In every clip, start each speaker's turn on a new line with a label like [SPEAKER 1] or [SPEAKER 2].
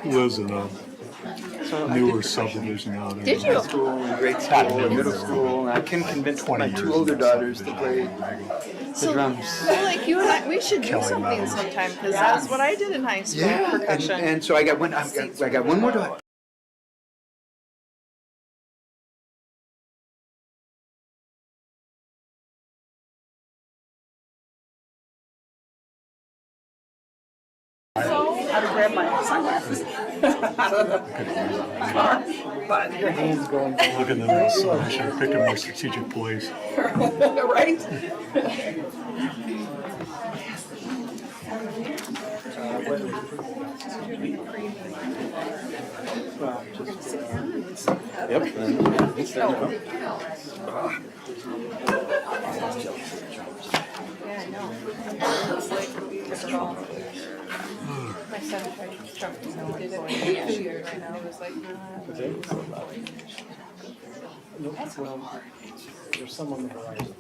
[SPEAKER 1] lives in a newer subdivision out there.
[SPEAKER 2] Did you?
[SPEAKER 3] School and grade school and middle school, and I can convince my
[SPEAKER 1] 20
[SPEAKER 3] two
[SPEAKER 1] years
[SPEAKER 3] older
[SPEAKER 1] in that
[SPEAKER 3] daughters to play
[SPEAKER 1] subdivision.
[SPEAKER 3] the drums.
[SPEAKER 2] So like you and I, we should do
[SPEAKER 1] Kelly
[SPEAKER 2] something
[SPEAKER 1] Mountain.
[SPEAKER 2] sometime because that's what I did in high school.
[SPEAKER 3] Yeah,
[SPEAKER 2] Percussion.
[SPEAKER 3] and so I got one. I got one more daughter.
[SPEAKER 2] How to grab my sunglasses. But
[SPEAKER 3] Your hands going.
[SPEAKER 1] Looking at this, I should have picked a more strategic place.
[SPEAKER 2] right? Yeah, I know. It's like we were all. My son tried to jump, he did it for 2 years, and I was like,
[SPEAKER 4] Well, there's some on the horizon.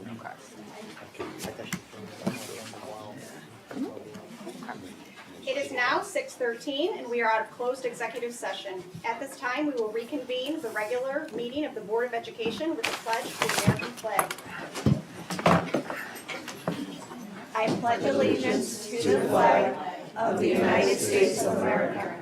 [SPEAKER 5] It is now 6:13 and we are out of closed executive session. At this time, we will reconvene the regular meeting of the Board of Education with the pledge to the American flag. I pledge allegiance to the flag of the United States of America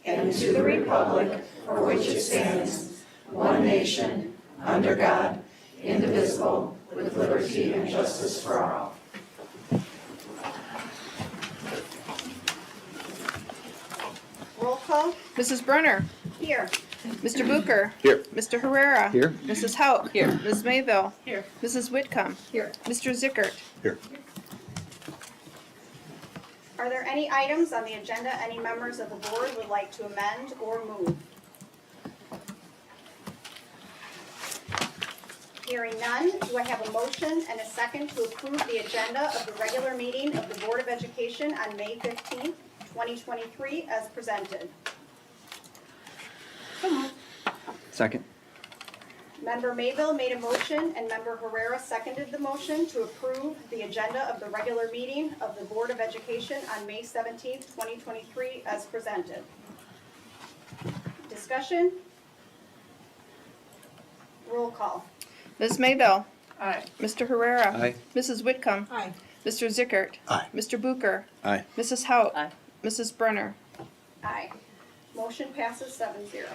[SPEAKER 5] and to the republic for which it stands, one nation, under God, indivisible, with liberty and justice for all. Roll call.
[SPEAKER 2] Mrs. Brunner,
[SPEAKER 5] Here.
[SPEAKER 2] Mr. Bucher.
[SPEAKER 3] Here.
[SPEAKER 2] Mr. Herrera.
[SPEAKER 3] Here.
[SPEAKER 2] Mrs. Hauk. Here. Ms. Mayville.
[SPEAKER 5] Here.
[SPEAKER 2] Mrs. Whitcomb.
[SPEAKER 5] Here.
[SPEAKER 2] Mr. Zickert.
[SPEAKER 1] Here.
[SPEAKER 5] Are there any items on the agenda any members of the board would like to amend or move? Hearing none, do I have a motion and a second to approve the agenda of the regular meeting of the Board of Education on May 15th, 2023 as presented?
[SPEAKER 3] Second.
[SPEAKER 5] Member Mayville made a motion and Member Herrera seconded the motion to approve the agenda of the regular meeting of the Board of Education on May 17th, 2023 as presented. Discussion? Roll call.
[SPEAKER 2] Ms. Mayville.
[SPEAKER 5] Aye.
[SPEAKER 2] Mr. Herrera.
[SPEAKER 3] Aye.
[SPEAKER 2] Mrs. Whitcomb.
[SPEAKER 5] Aye.
[SPEAKER 2] Mr. Zickert.
[SPEAKER 1] Aye.
[SPEAKER 2] Mr. Bucher.
[SPEAKER 3] Aye.
[SPEAKER 2] Mrs. Hauk.
[SPEAKER 5] Aye.
[SPEAKER 2] Mrs. Brunner.
[SPEAKER 5] Aye. Motion passes 7-0.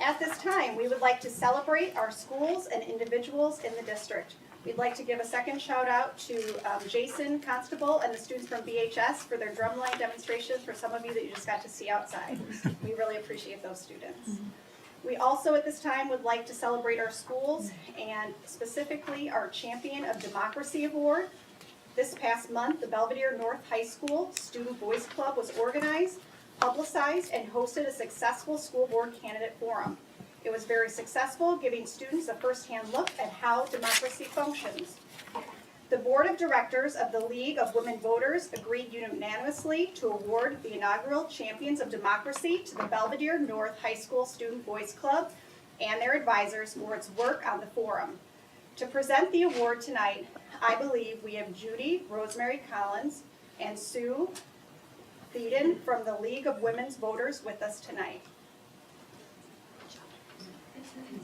[SPEAKER 5] At this time, we would like to celebrate our schools and individuals in the district. We'd like to give a second shout out to Jason Constable and the students from BHS for their drumline demonstrations for some of you that you just got to see outside. We really appreciate those students. We also at this time would like to celebrate our schools and specifically our Champion of Democracy Award. This past month, the Belvedere North High School Student Voice Club was organized, publicized, and hosted a successful school board candidate forum. It was very successful, giving students a first-hand look at how democracy functions. The Board of Directors of the League of Women Voters agreed unanimously to award the inaugural Champions of Democracy to the Belvedere North High School Student Voice Club and their advisors for its work on the forum. To present the award tonight, I believe we have Judy Rosemary Collins and Sue Thieden from the League of Women's Voters with us tonight.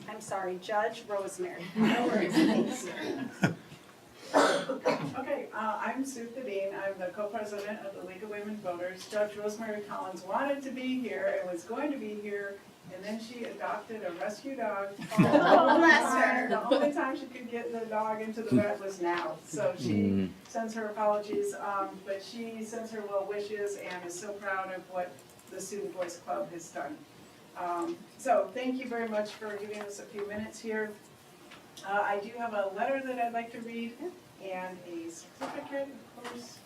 [SPEAKER 5] I'm sorry, Judge Rosemary.
[SPEAKER 6] No worries. Okay, I'm Sue Thieden. I'm the co-president of the League of Women Voters. Judge Rosemary Collins wanted to be here and was going to be here, and then she adopted a rescue dog.
[SPEAKER 5] Oh, bless her.
[SPEAKER 6] The only time she could get the dog into the vet was now. So she sends her apologies, but she sends her well wishes and is so proud of what the Student Voice Club has done. So thank you very much for giving us a few minutes here. I do have a letter that I'd like to read and a certificate, of course.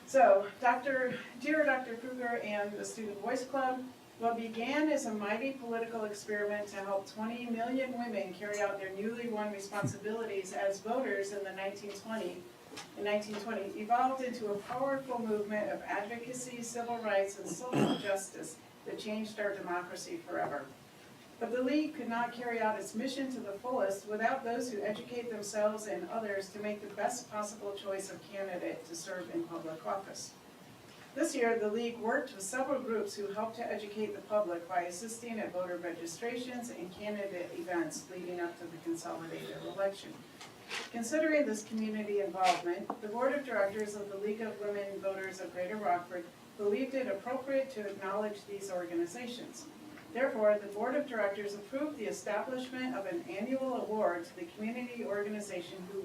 [SPEAKER 6] So, dear Dr. Kruger and the Student Voice Club, what began as a mighty political experiment to help 20 million women carry out their newly won responsibilities as voters in the 1920 evolved into a powerful movement of advocacy, civil rights, and social justice that changed our democracy forever. But the league could not carry out its mission to the fullest without those who educate themselves and others to make the best possible choice of candidate to serve in public office. This year, the league worked with several groups who helped to educate the public by assisting at voter registrations and candidate events leading up to the consolidated election. Considering this community involvement, the Board of Directors of the League of Women Voters of Greater Rockford believed it appropriate to acknowledge these organizations. Therefore, the Board of Directors approved the establishment of an annual award to the community organization who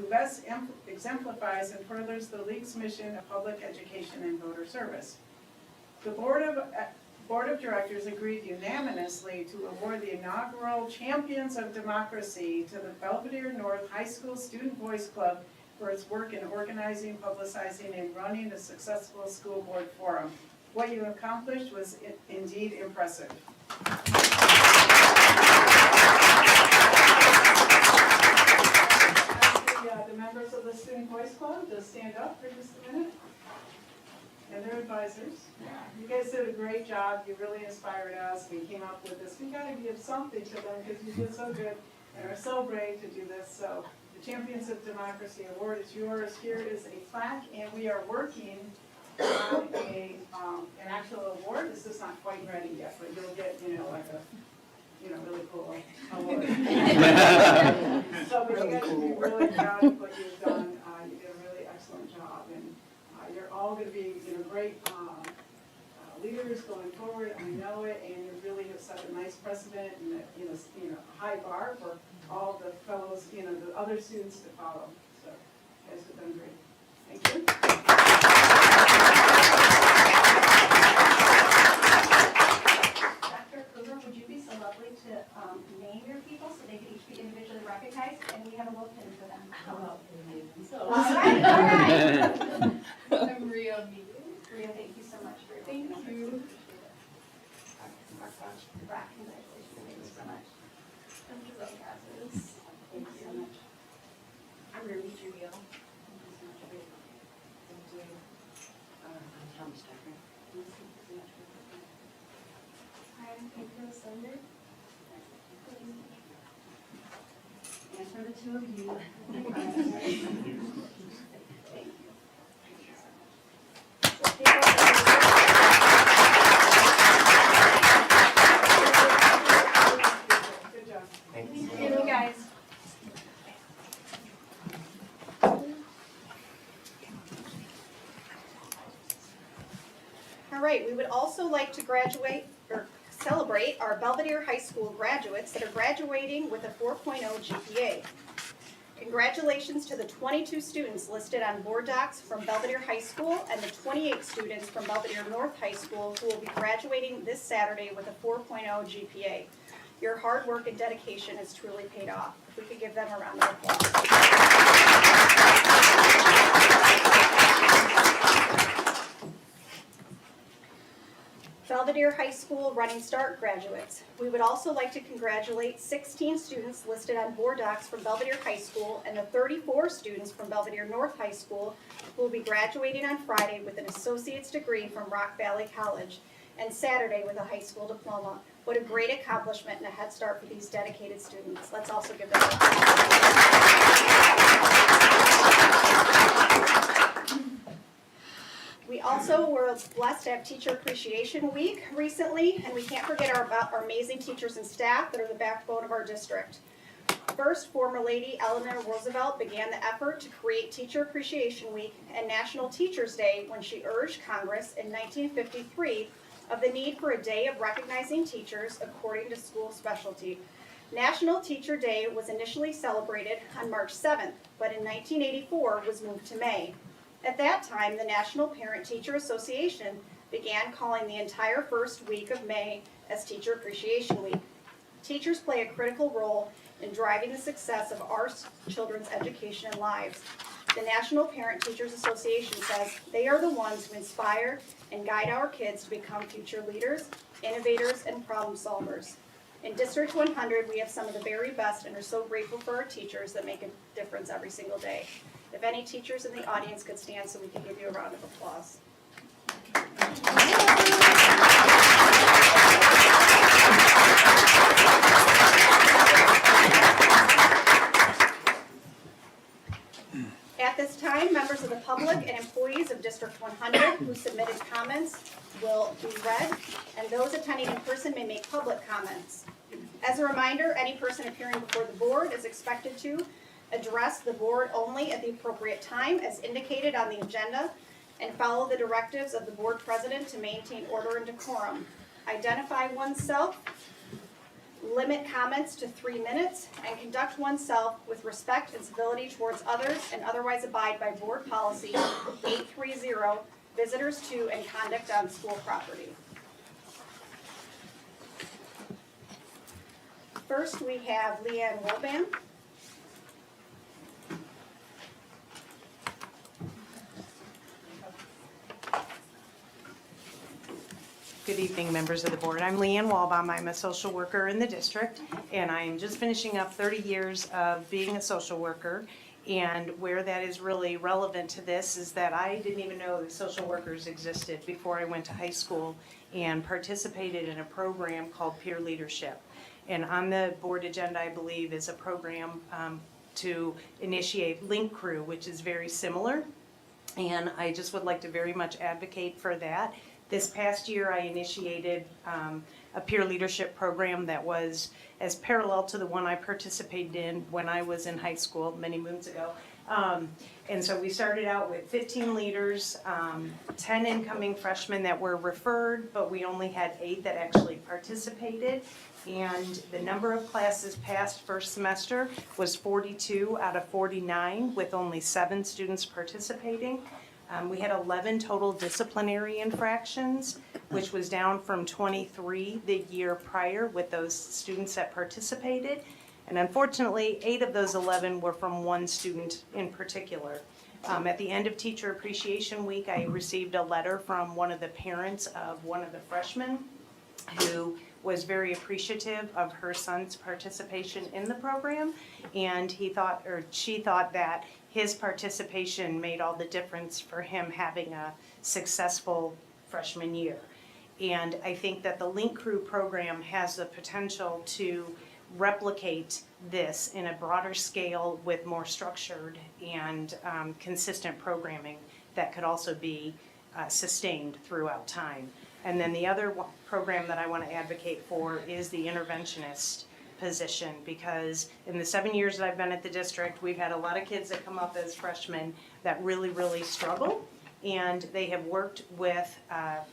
[SPEAKER 6] best exemplifies and furthers the League's mission of public education and voter service. The Board of Directors agreed unanimously to award the inaugural Champions of Democracy to the Belvedere North High School Student Voice Club for its work in organizing, publicizing, and running a successful school board forum. What you accomplished was indeed impressive. The members of the Student Voice Club, just stand up for just a minute. And their advisors. You guys did a great job. You really inspired us. We came up with this. We got to give something to them because you did so good and are so brave to do this. So the Champions of Democracy Award is yours. Here is a plaque, and we are working on an actual award. This is not quite ready yet, but you'll get, like a really cool award. So but you guys should be really proud of what you've done. You did a really excellent job, and you're all going to be, great leaders going forward. I know it, and you really have set a nice precedent and a high bar for all the fellows, the other students to follow. So you guys have done great. Thank you.
[SPEAKER 5] Dr. Kruger, would you be so lovely to name your people so they can each be individually recognized, and we have a little pin for them.
[SPEAKER 2] Hello.
[SPEAKER 5] All right.
[SPEAKER 2] I'm Rio Mead.
[SPEAKER 5] Rhea, thank you so much for your
[SPEAKER 2] Thank
[SPEAKER 5] work.
[SPEAKER 2] you.
[SPEAKER 5] Brock, congratulations. Thank you so much.
[SPEAKER 2] I'm Jerome Cassis.
[SPEAKER 5] Thank you so much.
[SPEAKER 2] I'm Ruby Julio.
[SPEAKER 5] Thank you so much.
[SPEAKER 2] Thank you. I'm Tom Stecker.
[SPEAKER 5] I'm Pedro Sunder. And for the two of you.
[SPEAKER 6] Good job.
[SPEAKER 5] Thank you, guys. All right, we would also like to celebrate our Belvedere High School graduates that are graduating with a 4.0 GPA. Congratulations to the 22 students listed on board docs from Belvedere High School and the 28 students from Belvedere North High School who will be graduating this Saturday with a 4.0 GPA. Your hard work and dedication has truly paid off. If we could give them a round of applause. Belvedere High School Running Start graduates. We would also like to congratulate 16 students listed on board docs from Belvedere High School and the 34 students from Belvedere North High School who will be graduating on Friday with an associate's degree from Rock Valley College and Saturday with a high school diploma. What a great accomplishment and a head start for these dedicated students. Let's also give them a We also were blessed to have Teacher Appreciation Week recently, and we can't forget our amazing teachers and staff that are the backbone of our district. First, former Lady Eleanor Roosevelt began the effort to create Teacher Appreciation Week and National Teachers Day when she urged Congress in 1953 of the need for a day of recognizing teachers according to school specialty. National Teacher Day was initially celebrated on March 7th, but in 1984 was moved to May. At that time, the National Parent-Teacher Association began calling the entire first week of May as Teacher Appreciation Week. Teachers play a critical role in driving the success of our children's education and lives. The National Parent-Teachers Association says they are the ones who inspire and guide our kids to become future leaders, innovators, and problem solvers. In District 100, we have some of the very best and are so grateful for our teachers that make a difference every single day. If any teachers in the audience could stand so we can give you a round of applause. members of the public and employees of District 100 who submitted comments will be read, and those attending in person may make public comments. As a reminder, any person appearing before the board is expected to address the board only at the appropriate time as indicated on the agenda and follow the directives of the board president to maintain order and decorum. Identify oneself, limit comments to 3 minutes, and conduct oneself with respect and civility towards others, and otherwise abide by board policy 830, visitors to and conduct on school property. First, we have Leanne Wolban.
[SPEAKER 7] Good evening, members of the board. I'm Leanne Walbaum. I'm a social worker in the district, and I am just finishing up 30 years of being a social worker. And where that is really relevant to this is that I didn't even know that social workers existed before I went to high school and participated in a program called Peer Leadership. And on the board agenda, I believe, is a program to initiate Link Crew, which is very similar. And I just would like to very much advocate for that. This past year, I initiated a peer leadership program that was as parallel to the one I participated in when I was in high school many moons ago. And so we started out with 15 leaders, 10 incoming freshmen that were referred, but we only had 8 that actually participated. And the number of classes passed first semester was 42 out of 49, with only 7 students participating. We had 11 total disciplinary infractions, which was down from 23 the year prior with those students that participated. And unfortunately, 8 of those 11 were from one student in particular. At the end of Teacher Appreciation Week, I received a letter from one of the parents of one of the freshmen who was very appreciative of her son's participation in the program, and she thought that his participation made all the difference for him having a successful freshman year. And I think that the Link Crew program has the potential to replicate this in a broader scale with more structured and consistent programming that could also be sustained throughout time. And then the other program that I want to advocate for is the interventionist position, because in the 7 years that I've been at the district, we've had a lot of kids that come up as freshmen that really struggle, and they have worked with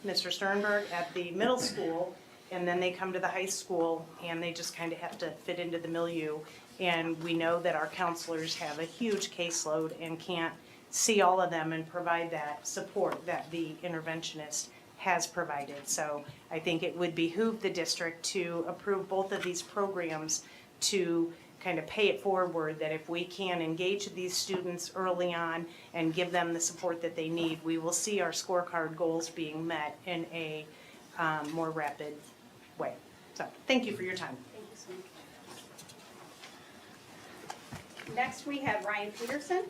[SPEAKER 7] Mr. Sternberg at the middle school, and then they come to the high school and they just kind of have to fit into the milieu. And we know that our counselors have a huge caseload and can't see all of them and provide that support that the interventionist has provided. So I think it would behoove the district to approve both of these programs to kind of pay it forward, that if we can engage these students early on and give them the support that they need, we will see our scorecard goals being met in a more rapid way. So thank you for your time.
[SPEAKER 5] Thank you so much. Next, we have Ryan Peterson.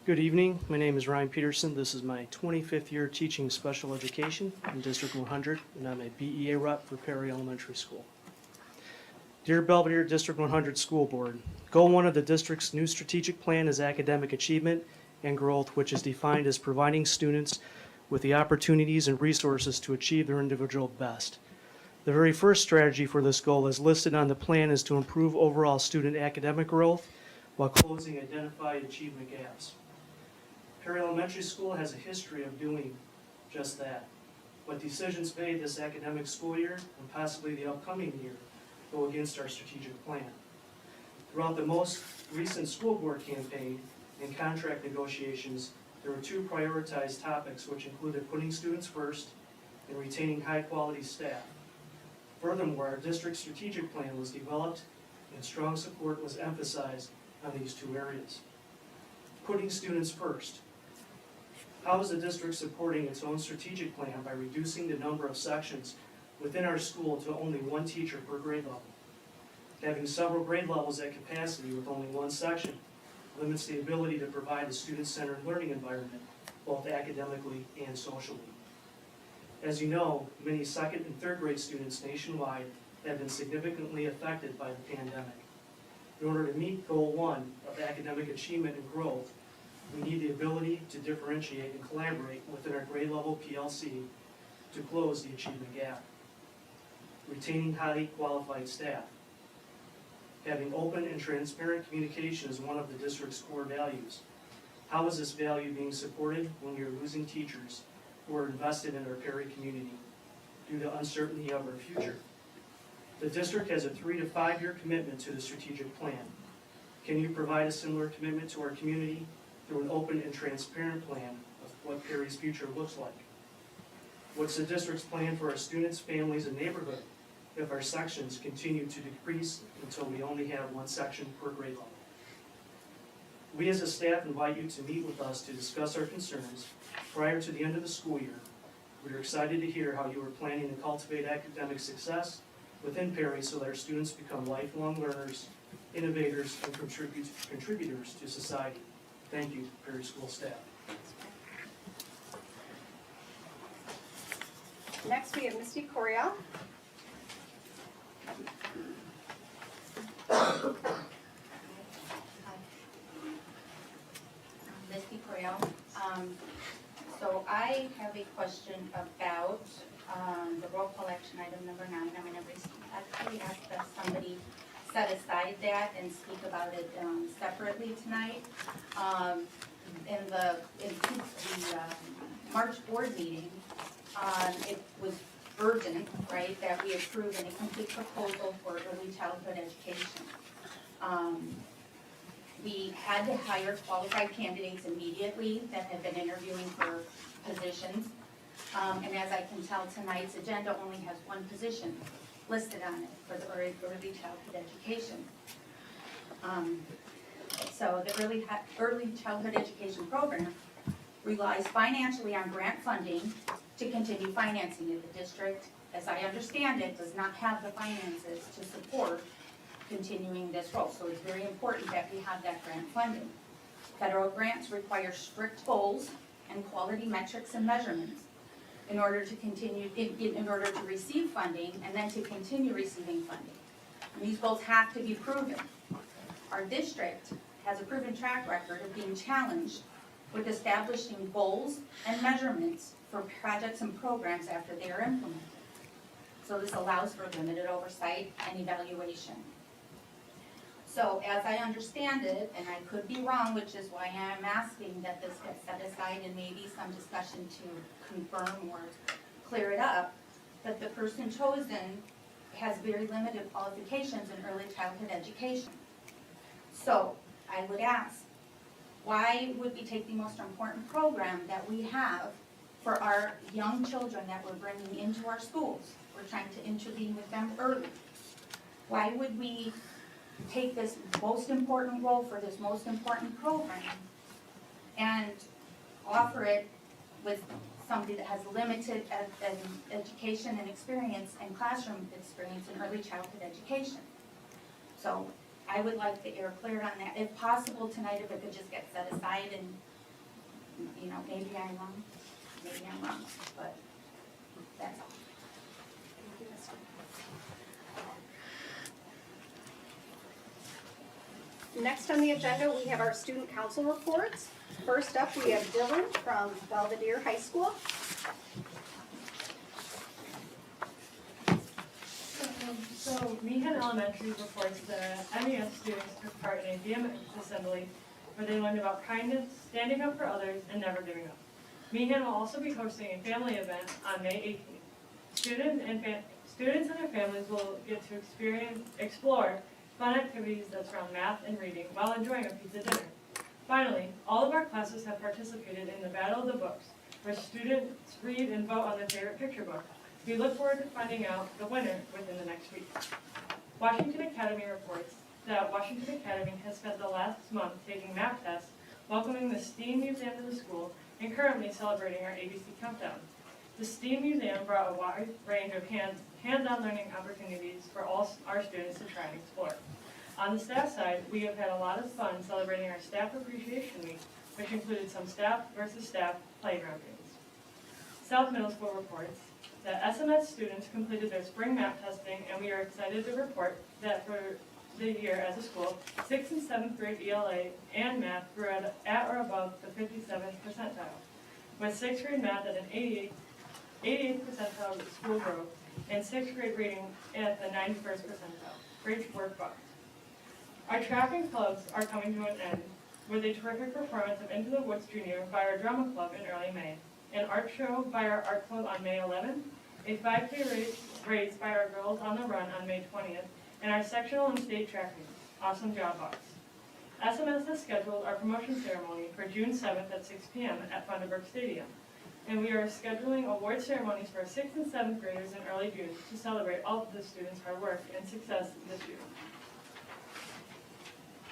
[SPEAKER 4] Good evening. My name is Ryan Peterson. This is my 25th year teaching special education in District 100, and I'm a BEA rep for Perry Elementary School. Dear Belvedere District 100 School Board, Goal 1 of the district's new strategic plan is academic achievement and growth, which is defined as providing students with the opportunities and resources to achieve their individual best. The very first strategy for this goal as listed on the plan is to improve overall student academic growth while closing identified achievement gaps. Perry Elementary School has a history of doing just that. But decisions made this academic school year and possibly the upcoming year go against our strategic plan. Throughout the most recent school board campaign and contract negotiations, there were 2 prioritized topics, which included putting students first and retaining high-quality staff. Furthermore, our district strategic plan was developed and strong support was emphasized on these 2 areas. Putting students first. How is the district supporting its own strategic plan by reducing the number of sections within our school to only 1 teacher per grade level? Having several grade levels at capacity with only 1 section limits the ability to provide a student-centered learning environment, both academically and socially. As you know, many second and third grade students nationwide have been significantly affected by the pandemic. In order to meet Goal 1 of academic achievement and growth, we need the ability to differentiate and collaborate within our grade level PLC to close the achievement gap. Retaining highly qualified staff. Having open and transparent communication is one of the district's core values. How is this value being supported when we are losing teachers who are invested in our Perry community due to uncertainty of our future? The district has a 3 to 5 year commitment to the strategic plan. Can you provide a similar commitment to our community through an open and transparent plan of what Perry's future looks like? What's the district's plan for our students, families, and neighborhood if our sections continue to decrease until we only have one section per grade level? We as a staff invite you to meet with us to discuss our concerns prior to the end of the school year. We are excited to hear how you are planning to cultivate academic success within Perry so that our students become lifelong learners, innovators, and contributors to society. Thank you, Perry School staff.
[SPEAKER 5] Next, we have Misty Coriel.
[SPEAKER 8] Misty Coriel. So I have a question about the roll call action item number 9. I'm going to actually ask that somebody set aside that and speak about it separately tonight. In the March board meeting, it was urgent, right, that we approve a complete proposal for early childhood education. We had to hire qualified candidates immediately that have been interviewing for positions. And as I can tell, tonight's agenda only has one position listed on it for the early childhood education. So the early childhood education program relies financially on grant funding to continue financing it. The district, as I understand it, does not have the finances to support continuing this role. So it's very important that we have that grant funding. Federal grants require strict goals and quality metrics and measurements in order to continue, in order to receive funding and then to continue receiving funding. And these goals have to be proven. Our district has a proven track record of being challenged with establishing goals and measurements for projects and programs after they are implemented. So this allows for limited oversight and evaluation. So as I understand it, and I could be wrong, which is why I'm asking that this gets set aside and maybe some discussion to confirm or clear it up, that the person chosen has very limited qualifications in early childhood education. So I would ask, why would we take the most important program that we have for our young children that we're bringing into our schools? We're trying to intervene with them early. Why would we take this most important role for this most important program and offer it with somebody that has limited education and experience and classroom experience in early childhood education? So I would like the air cleared on that. If possible tonight, if it could just get set aside and, you know, maybe I'm wrong, but that's all.
[SPEAKER 5] Next on the agenda, we have our student council reports. First up, we have Dylan from Belvedere High School.
[SPEAKER 9] So Meehan Elementary reports the MES students took part in a DMS assembly where they learned about kindness, standing up for others, and never giving up. Meehan will also be hosting a family event on May 18th. Students and their families will get to explore fun activities that surround math and reading while enjoying a pizza dinner. Finally, all of our classes have participated in the Battle of the Books, where students read and vote on their favorite picture book. We look forward to finding out the winner within the next week. Washington Academy reports that Washington Academy has spent the last month taking math tests, welcoming the STEAM Museum to the school, and currently celebrating our ABC Countdown. The STEAM Museum brought a wide range of hands-on learning opportunities for all our students to try and explore. On the staff side, we have had a lot of fun celebrating our Staff Appreciation Week, which included some staff versus staff playground games. South Middle School reports that SMS students completed their spring math testing, and we are excited to report that for the year as a school, 6th and 7th grade ELA and math were at or above the 57th percentile, with 6th grade math at an 88th percentile of school growth, and 6th grade reading at the 91st percentile. Great work, Buck. Our track and clubs are coming to an end, with a terrific performance of Into the Woods Junior by our drama club in early May, an art show by our art club on May 11th, a 5K race by our Girls on the Run on May 20th, and our sectional and state track meets. Awesome job, Bucks. SMS has scheduled our promotion ceremony for June 7th at 6 p.m. at Funderburg Stadium, and we are scheduling award ceremonies for 6th and 7th graders in early June to celebrate all of the students' hard work and success this year.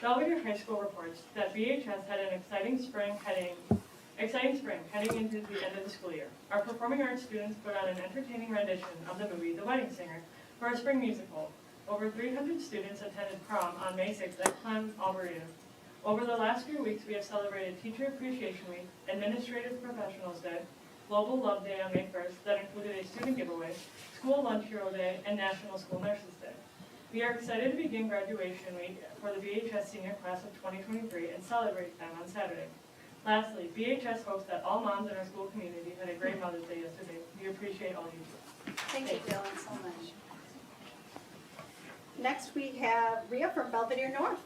[SPEAKER 9] Belvedere High School reports that BHS had an exciting spring heading into the end of the school year. Our performing arts students put on an entertaining rendition of the movie The Wedding Singer for a spring musical. Over 300 students attended prom on May 6th at Clem Arboretum. Over the last few weeks, we have celebrated Teacher Appreciation Week, Administrative Professionals Day, Global Love Day on May 1st that included a student giveaway, School Lunch Hero Day, and National School Nurses Day. We are excited to begin graduation week for the BHS senior class of 2023 and celebrate them on Saturday. Lastly, BHS hopes that all moms in our school community had a great Mother's Day yesterday. We appreciate all you do.
[SPEAKER 5] Thank you, Dylan, so much. Next, we have Rhea from Belvedere North.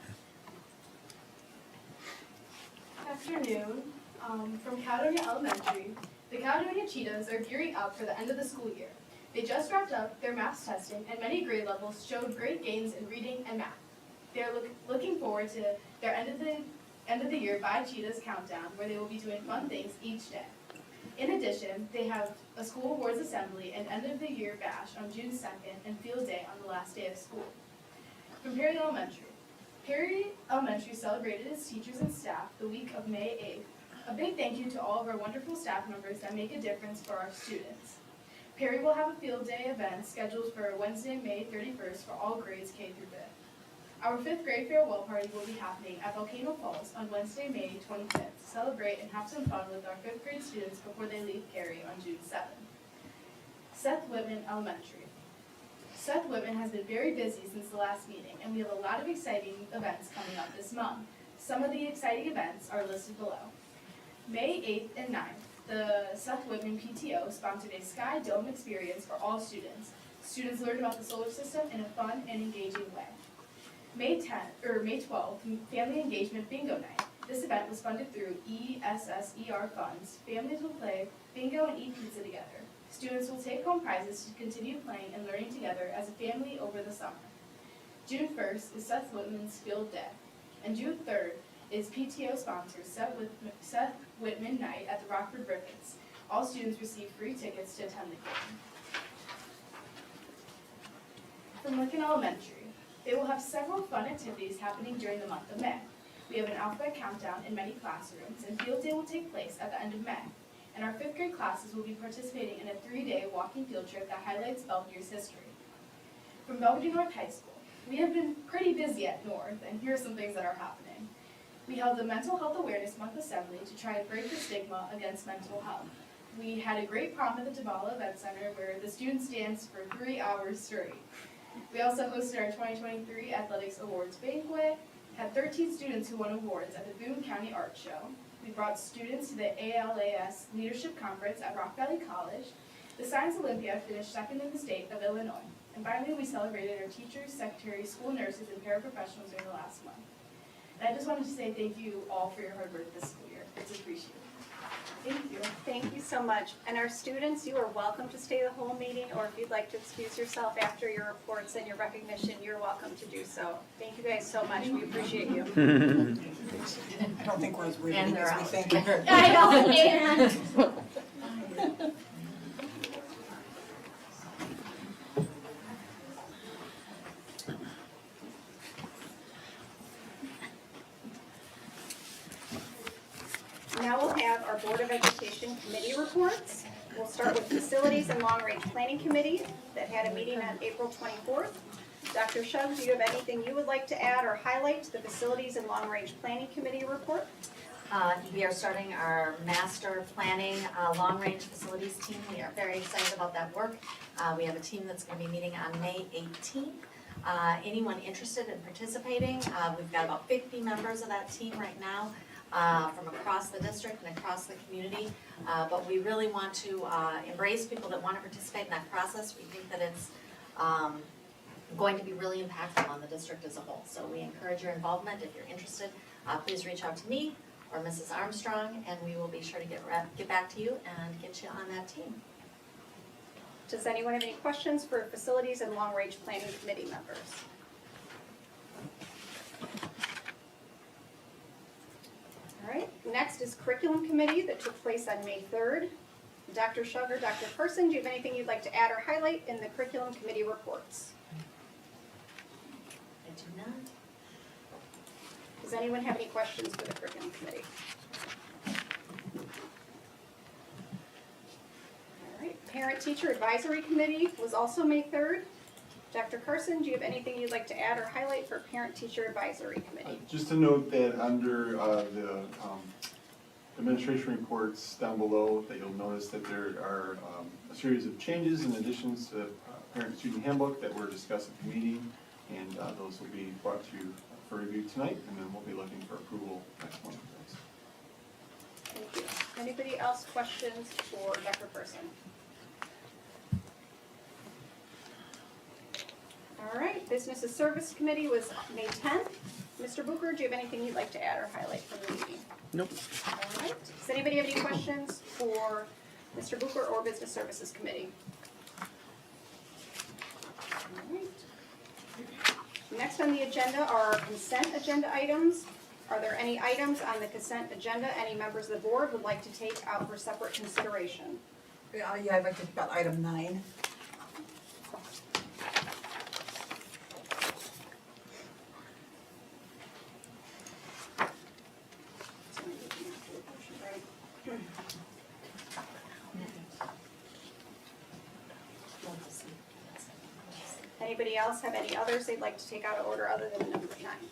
[SPEAKER 10] Afternoon. From Caledonia Elementary, the Caledonia Cheetahs are gearing up for the end of the school year. They just wrapped up their math testing, and many grade levels showed great gains in reading and math. They are looking forward to their end of the year Bye Cheetahs countdown, where they will be doing fun things each day. In addition, they have a school awards assembly and end of the year bash on June 2nd and field day on the last day of school. From Perry Elementary. Perry Elementary celebrated its teachers and staff the week of May 8th. A big thank you to all of our wonderful staff members that make a difference for our students. Perry will have a field day event scheduled for Wednesday, May 31st for all grades K through 5th. Our 5th grade farewell party will be happening at Volcano Falls on Wednesday, May 25th to celebrate and have some fun with our 5th grade students before they leave Perry on June 7th. Seth Whitman Elementary. Seth Whitman has been very busy since the last meeting, and we have a lot of exciting events coming up this month. Some of the exciting events are listed below. May 8th and 9th, the Seth Whitman PTO sponsored a Sky Dome experience for all students. Students learned about the solar system in a fun and engaging way. May 12th, Family Engagement Bingo Night. This event was funded through ESSER funds. Families will play bingo and eat pizza together. Students will take home prizes to continue playing and learning together as a family over the summer. June 1st is Seth Whitman's Field Day, and June 3rd is PTO sponsored Seth Whitman Night at the Rockford Ricketts. All students receive free tickets to attend the game. From Lincoln Elementary, they will have several fun activities happening during the month of May. We have an alphabet countdown in many classrooms, and field day will take place at the end of May. And our 5th grade classes will be participating in a 3-day walking field trip that highlights Belvedere's history. From Belvedere North High School, we have been pretty busy at North, and here are some things that are happening. We held the Mental Health Awareness Month Assembly to try and break the stigma against mental health. We had a great prom at the Tabala Event Center where the students danced for 3 hours straight. We also hosted our 2023 Athletics Awards Banquet, had 13 students who won awards at the Boone County Art Show. We brought students to the ALAS Leadership Conference at Rock Valley College. The Science Olympiad finished 2nd in the state of Illinois. And finally, we celebrated our teachers, secretaries, school nurses, and paraprofessionals during the last month. And I just wanted to say thank you all for your hard work this school year. It's appreciated. Thank you.
[SPEAKER 5] Thank you so much. And our students, you are welcome to stay the whole meeting, or if you'd like to excuse yourself after your reports and your recognition, you're welcome to do so. Thank you guys so much. We appreciate you.
[SPEAKER 11] I don't think we're as reading as we think.
[SPEAKER 8] I know, and.
[SPEAKER 5] Now we'll have our Board of Education committee reports. We'll start with Facilities and Long Range Planning Committee that had a meeting on April 24th. Dr. Shuggs, do you have anything you would like to add or highlight to the Facilities and Long Range Planning Committee report?
[SPEAKER 12] We are starting our master planning, long-range facilities team. We are very excited about that work. We have a team that's gonna be meeting on May 18th. Anyone interested in participating, we've got about 50 members of that team right now, from across the district and across the community. But we really want to embrace people that want to participate in that process. We think that it's going to be really impactful on the district as a whole. So we encourage your involvement. If you're interested, please reach out to me or Mrs. Armstrong, and we will be sure to get back to you and get you on that team.
[SPEAKER 5] Does anyone have any questions for facilities and long-range planning committee members? All right, next is curriculum committee that took place on May 3rd. Dr. Shugger, Dr. Person, do you have anything you'd like to add or highlight in the curriculum committee reports?
[SPEAKER 12] I do not.
[SPEAKER 5] Does anyone have any questions for the curriculum committee? All right, parent-teacher advisory committee was also May 3rd. Dr. Carson, do you have anything you'd like to add or highlight for parent-teacher advisory committee?
[SPEAKER 1] Just to note that under the administration reports down below, that you'll notice that there are a series of changes and additions to the parent-student handbook that were discussed at the meeting, and those will be brought to you for review tonight, and then we'll be looking for approval next month.
[SPEAKER 5] Thank you. Anybody else questions for Dr. Person? All right, Business and Service Committee was May 10th. Mr. Booker, do you have anything you'd like to add or highlight from the meeting?
[SPEAKER 4] Nope.
[SPEAKER 5] All right, does anybody have any questions for Mr. Booker or Business Services Committee? All right. Next on the agenda are consent agenda items. Are there any items on the consent agenda any members of the board would like to take out for separate consideration?
[SPEAKER 11] Yeah, I'd like to talk about item 9.
[SPEAKER 5] Anybody else have any others they'd like to take out of order other than number 9?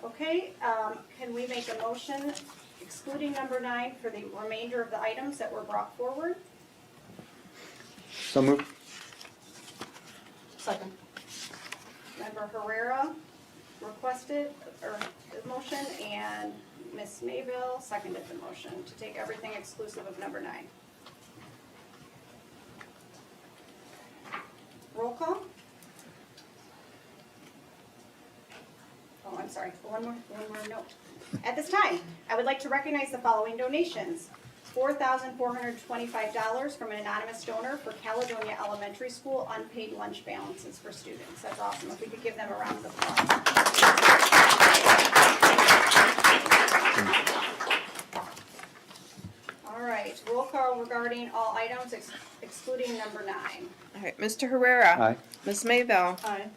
[SPEAKER 5] Okay, can we make a motion excluding number 9 for the remainder of the items that were brought forward?
[SPEAKER 3] So moved.
[SPEAKER 11] Second.
[SPEAKER 5] Member Herrera requested, or the motion, and Ms. Mayville seconded the motion to take everything exclusive of number 9. Roll call? Oh, I'm sorry, one more note. At this time, I would like to recognize the following donations. $4,425 from an anonymous donor for Caledonia Elementary School unpaid lunch balances for students. That's awesome. If we could give them a round of applause. All right, roll call regarding all items excluding number 9.
[SPEAKER 2] All right, Mr. Herrera.
[SPEAKER 3] Aye.
[SPEAKER 2] Ms. Mayville.
[SPEAKER 6] Aye.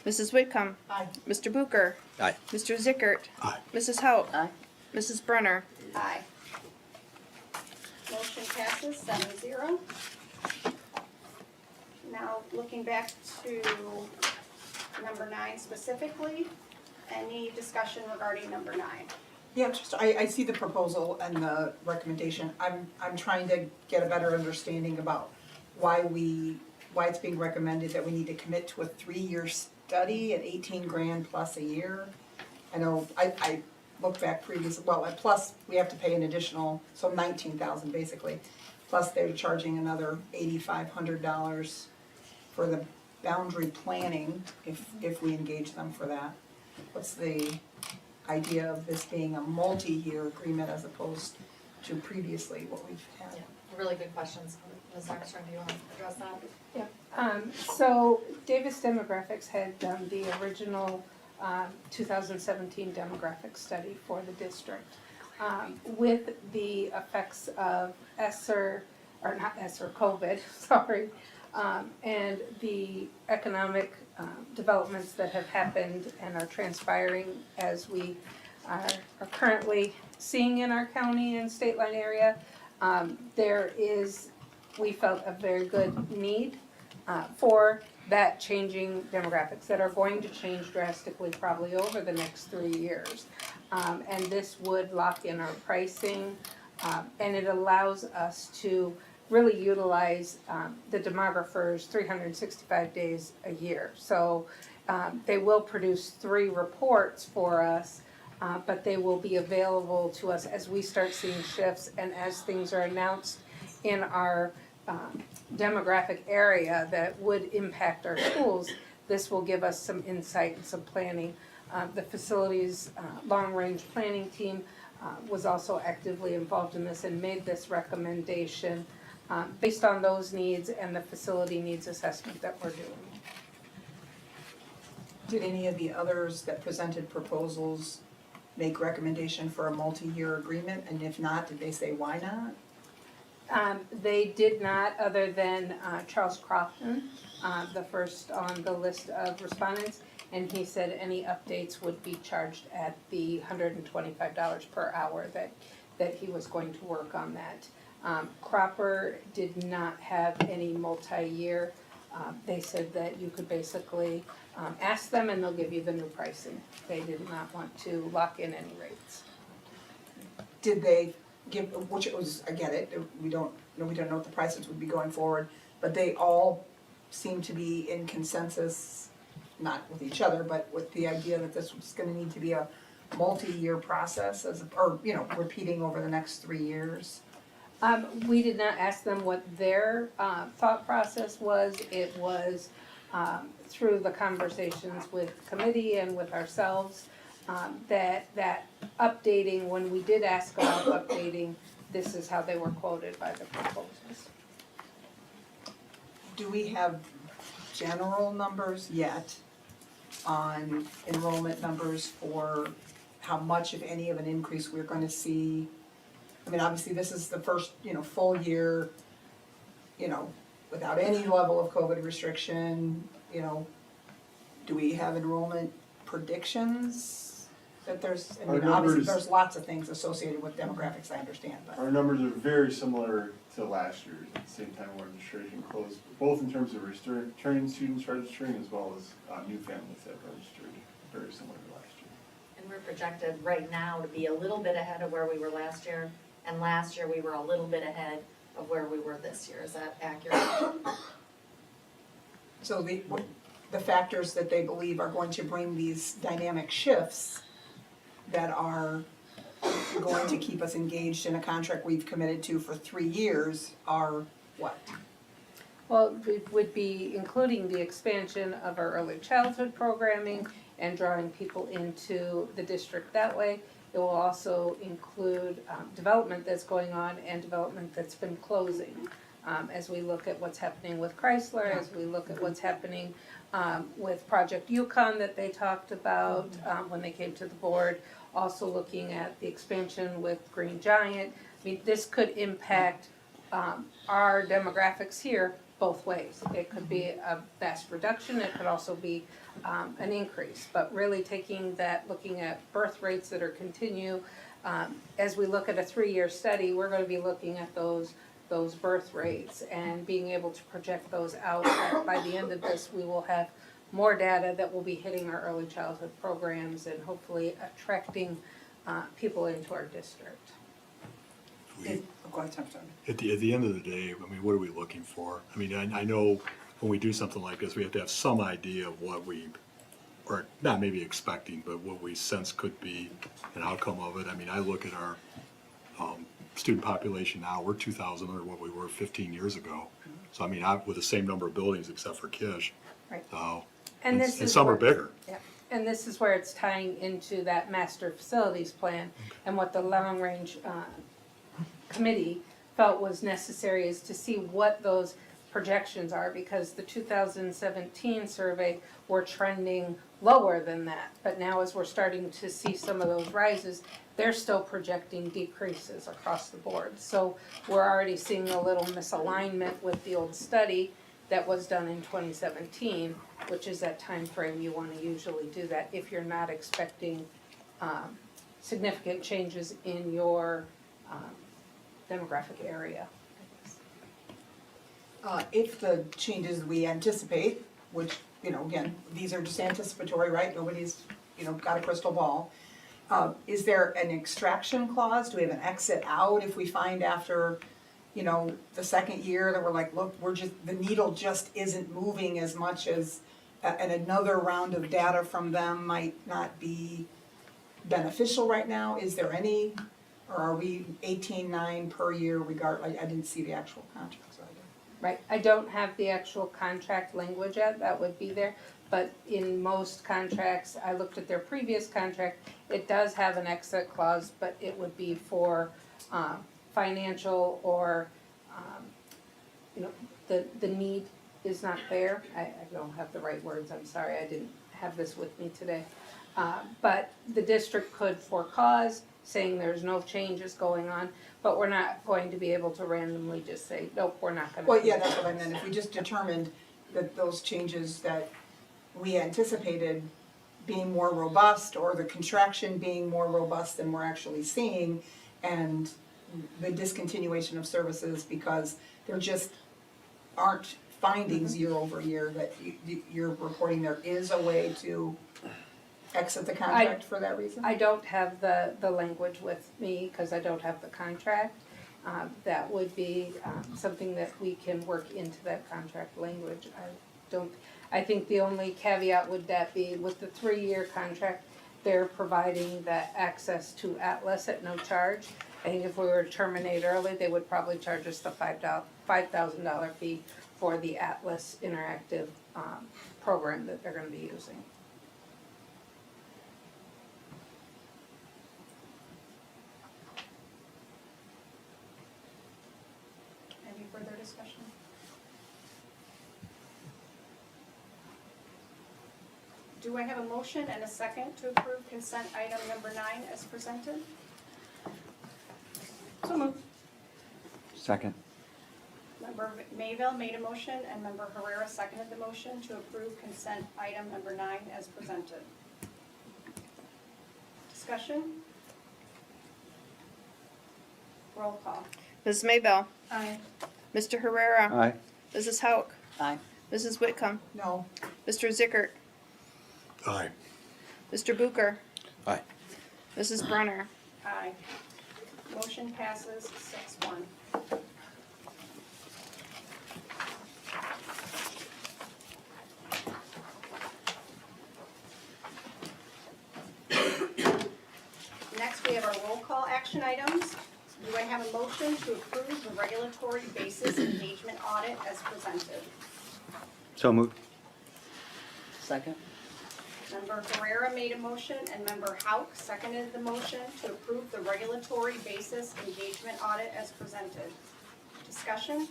[SPEAKER 2] Mrs. Whitcomb.
[SPEAKER 11] Aye.
[SPEAKER 2] Mr. Booker.
[SPEAKER 3] Aye.
[SPEAKER 2] Mr. Zickert.
[SPEAKER 1] Aye.
[SPEAKER 2] Mrs. Haut.
[SPEAKER 11] Aye.
[SPEAKER 2] Mrs. Brenner.
[SPEAKER 5] Aye. Motion passes 7-0. Now, looking back to number 9 specifically, any discussion regarding number 9?
[SPEAKER 11] Yeah, just, I see the proposal and the recommendation. I'm trying to get a better understanding about why it's being recommended that we need to commit to a 3-year study at 18 grand plus a year. I know, I looked back previous, well, and plus we have to pay an additional, so 19,000 basically. Plus they're charging another $8,500 for the boundary planning if we engage them for that. What's the idea of this being a multi-year agreement as opposed to previously what we've had?
[SPEAKER 12] Yeah, really good questions. Ms. Armstrong, do you want to address that?
[SPEAKER 13] So Davis Demographics had done the original 2017 demographic study for the district. With the effects of COVID, sorry, and the economic developments that have happened and are transpiring as we are currently seeing in our county and state line area, there is we felt a very good need for that changing demographics that are going to change drastically probably over the next 3 years. And this would lock in our pricing, and it allows us to really utilize the demographers 365 days a year. So they will produce 3 reports for us, but they will be available to us as we start seeing shifts and as things are announced in our demographic area that would impact our schools. This will give us some insight and some planning. The facilities long-range planning team was also actively involved in this and made this recommendation based on those needs and the facility needs assessment that we're doing.
[SPEAKER 11] Did any of the others that presented proposals make recommendation for a multi-year agreement? And if not, did they say why not?
[SPEAKER 13] They did not, other than Charles Crofton, the first on the list of respondents, and he said any updates would be charged at the $125 per hour that he was going to work on that. Cropper did not have any multi-year. They said that you could basically ask them and they'll give you the new pricing. They did not want to lock in any rates.
[SPEAKER 11] Did they give, which it was, I get it, we don't know what the prices would be going forward, but they all seem to be in consensus, not with each other, but with the idea that this was gonna need to be a multi-year process or repeating over the next 3 years.
[SPEAKER 13] We did not ask them what their thought process was. It was through the conversations with committee and with ourselves that updating, when we did ask about updating, this is how they were quoted by the proposals.
[SPEAKER 11] Do we have general numbers yet on enrollment numbers for how much, if any, of an increase we're gonna see? I mean, obviously, this is the first, full year, without any level of COVID restriction, do we have enrollment predictions? That there's, I mean,
[SPEAKER 1] Our
[SPEAKER 11] obviously,
[SPEAKER 1] numbers-
[SPEAKER 11] there's lots of things associated with demographics, I understand, but.
[SPEAKER 1] Our numbers are very similar to last year's at the same time registration closed, both in terms of returning students registering as well as new families that registered, very similar to last year.
[SPEAKER 12] And we're projected right now to be a little bit ahead of where we were last year. And last year, we were a little bit ahead of where we were this year. Is that accurate?
[SPEAKER 11] So the factors that they believe are going to bring these dynamic shifts that are going to keep us engaged in a contract we've committed to for 3 years are what?
[SPEAKER 13] Well, it would be including the expansion of our early childhood programming and drawing people into the district that way. It will also include development that's going on and development that's been closing. As we look at what's happening with Chrysler, as we look at what's happening with Project Yukon that they talked about when they came to the board, also looking at the expansion with Green Giant. I mean, this could impact our demographics here both ways. It could be a vast reduction, it could also be an increase, but really taking that, looking at birth rates that are continue. As we look at a 3-year study, we're gonna be looking at those birth rates and being able to project those out. By the end of this, we will have more data that will be hitting our early childhood programs and hopefully attracting people into our district.
[SPEAKER 11] Go ahead, Tom.
[SPEAKER 14] At the end of the day, I mean, what are we looking for? I mean, I know when we do something like this, we have to have some idea of what we, or not maybe expecting, but what we sense could be an outcome of it. I mean, I look at our student population now, we're 2,000 under what we were 15 years ago. So I mean, with the same number of buildings except for Kish.
[SPEAKER 13] Right.
[SPEAKER 14] And
[SPEAKER 13] this is
[SPEAKER 14] some are
[SPEAKER 13] where-
[SPEAKER 14] bigger.
[SPEAKER 13] Yeah, and this is where it's tying into that master facilities plan and what the long range committee felt was necessary is to see what those projections are, because the 2017 survey were trending lower than that. But now as we're starting to see some of those rises, they're still projecting decreases across the board. So we're already seeing a little misalignment with the old study that was done in 2017, which is that time frame you want to usually do that if you're not expecting significant changes in your demographic area.
[SPEAKER 11] If the changes we anticipate, which, you know, again, these are just anticipatory, right? Nobody's, you know, got a crystal ball. Is there an extraction clause? Do we have an exit out if we find after, you know, the second year that we're like, look, the needle just isn't moving as much as, and another round of data from them might not be beneficial right now? Is there any, or are we 18.9 per year regard, I didn't see the actual contract, so I didn't.
[SPEAKER 13] Right, I don't have the actual contract language yet, that would be there, but in most contracts, I looked at their previous contract, it does have an exit clause, but it would be for, financial or, you know, the need is not there. I don't have the right words, I'm sorry, I didn't have this with me today. But the district could for cause, saying there's no changes going on, but we're not going to be able to randomly just say, nope, we're not gonna.
[SPEAKER 11] Well, yeah, that's what I meant, if we just determined that those changes that we anticipated being more robust, or the contraction being more robust than we're actually seeing, and the discontinuation of services because there just aren't findings year over year, that you're reporting there is a way to exit the contract for that reason?
[SPEAKER 13] I don't have the language with me, because I don't have the contract. That would be something that we can work into that contract language. I think the only caveat would that be with the 3-year contract, they're providing that access to Atlas at no charge. I think if we were to terminate early, they would probably charge us the $5,000 fee for the Atlas interactive program that they're gonna be using.
[SPEAKER 5] Any further discussion? Do I have a motion and a second to approve consent item number 9 as presented?
[SPEAKER 2] So moved.
[SPEAKER 3] Second.
[SPEAKER 5] Member Mayville made a motion and Member Herrera seconded the motion to approve consent item number 9 as presented. Discussion? Roll call.
[SPEAKER 2] Ms. Maybell.
[SPEAKER 5] Aye.
[SPEAKER 2] Mr. Herrera.
[SPEAKER 3] Aye.
[SPEAKER 2] Mrs. Hauk.
[SPEAKER 12] Aye.
[SPEAKER 2] Mrs. Whitcomb.
[SPEAKER 11] No.
[SPEAKER 2] Mr. Zickert.
[SPEAKER 14] Aye.
[SPEAKER 2] Mr. Bucher.
[SPEAKER 3] Aye.
[SPEAKER 2] Mrs. Brunner.
[SPEAKER 5] Aye. Motion passes 6-1. Next, we have our roll call action items. Do I have a motion to approve the regulatory basis engagement audit as presented?
[SPEAKER 3] So moved.
[SPEAKER 12] Second.
[SPEAKER 5] Member Herrera made a motion and Member Hauk seconded the motion to approve the regulatory basis engagement audit as presented. Discussion?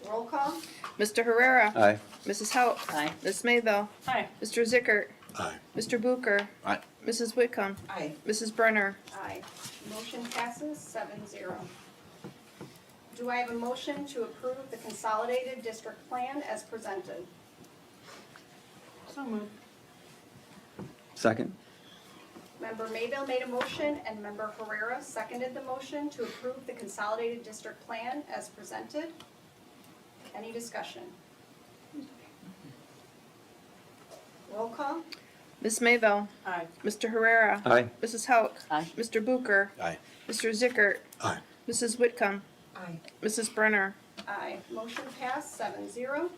[SPEAKER 5] Roll call?
[SPEAKER 2] Mr. Herrera.
[SPEAKER 3] Aye.
[SPEAKER 2] Mrs. Hauk.
[SPEAKER 12] Aye.
[SPEAKER 2] Ms. Maybell.
[SPEAKER 6] Aye.
[SPEAKER 2] Mr. Zickert.
[SPEAKER 14] Aye.
[SPEAKER 2] Mr. Bucher.
[SPEAKER 3] Aye.
[SPEAKER 2] Mrs. Whitcomb.
[SPEAKER 11] Aye.
[SPEAKER 2] Mrs. Brunner.
[SPEAKER 5] Aye. Motion passes 7-0. Do I have a motion to approve the consolidated district plan as presented?
[SPEAKER 6] So moved.
[SPEAKER 3] Second.
[SPEAKER 5] Member Mayville made a motion and Member Herrera seconded the motion to approve the consolidated district plan as presented. Any discussion? Roll call?
[SPEAKER 2] Ms. Maybell.
[SPEAKER 6] Aye.
[SPEAKER 2] Mr. Herrera.
[SPEAKER 3] Aye.
[SPEAKER 2] Mrs. Hauk.
[SPEAKER 12] Aye.
[SPEAKER 2] Mr. Bucher.
[SPEAKER 3] Aye.
[SPEAKER 2] Mr. Zickert.
[SPEAKER 14] Aye.
[SPEAKER 2] Mrs. Whitcomb.
[SPEAKER 11] Aye.
[SPEAKER 2] Mrs. Brunner.
[SPEAKER 5] Aye. Motion passed 7-0.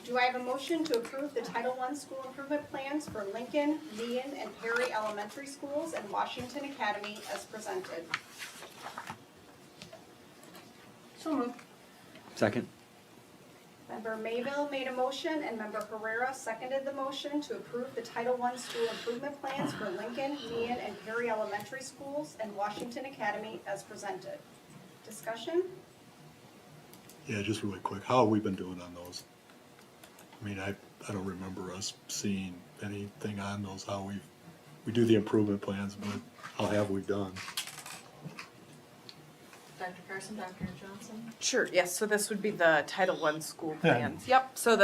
[SPEAKER 5] Do I have a motion to approve the Title I school improvement plans for Lincoln, Meehan, and Perry Elementary Schools and Washington Academy as presented?
[SPEAKER 6] So moved.
[SPEAKER 3] Second.
[SPEAKER 5] Member Mayville made a motion and Member Herrera seconded the motion to approve the Title I school improvement plans for Lincoln, Meehan, and Perry Elementary Schools and Washington Academy as presented. Discussion?
[SPEAKER 14] Yeah, just really quick, how have we been doing on those? I mean, I don't remember us seeing anything on those, how we do the improvement plans, but how have we done?
[SPEAKER 12] Dr. Carson, Dr. Johnson?
[SPEAKER 15] Sure, yes, so this would be the Title I school
[SPEAKER 14] Yeah.
[SPEAKER 15] plans. Yep, so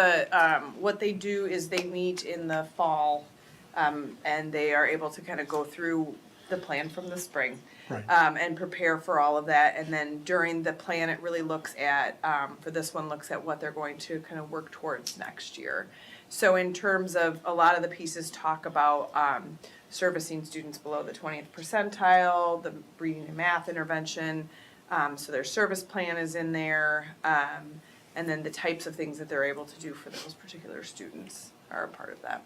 [SPEAKER 15] what they do is they meet in the fall, and they are able to kind of go through the plan from the spring.
[SPEAKER 14] Right.
[SPEAKER 15] And prepare for all of that. And then during the plan, it really looks at, for this one, looks at what they're going to kind of work towards next year. So in terms of, a lot of the pieces talk about servicing students below the 20th percentile, the reading and math intervention, so their service plan is in there, and then the types of things that they're able to do for those particular students are a part of that.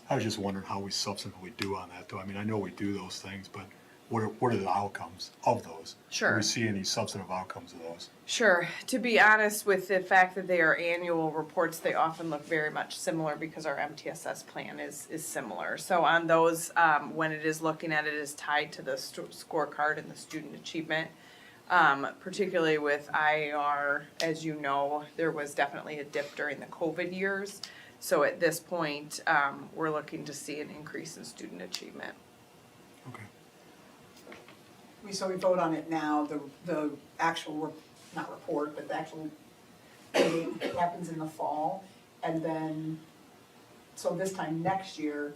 [SPEAKER 14] I was just wondering how we substantively do on that, though. I mean, I know we do those things, but what are the outcomes of those?
[SPEAKER 15] Sure.
[SPEAKER 14] Do we see any substantive outcomes of those?
[SPEAKER 15] Sure. To be honest, with the fact that they are annual reports, they often look very much similar because our MTSS plan is similar. So on those, when it is looking at it, is tied to the scorecard and the student achievement. Particularly with IAR, as you know, there was definitely a dip during the COVID years. So at this point, we're looking to see an increase in student achievement.
[SPEAKER 14] Okay.
[SPEAKER 11] So we vote on it now, the actual, not report, but the actual meeting happens in the fall, and then, so this time next year,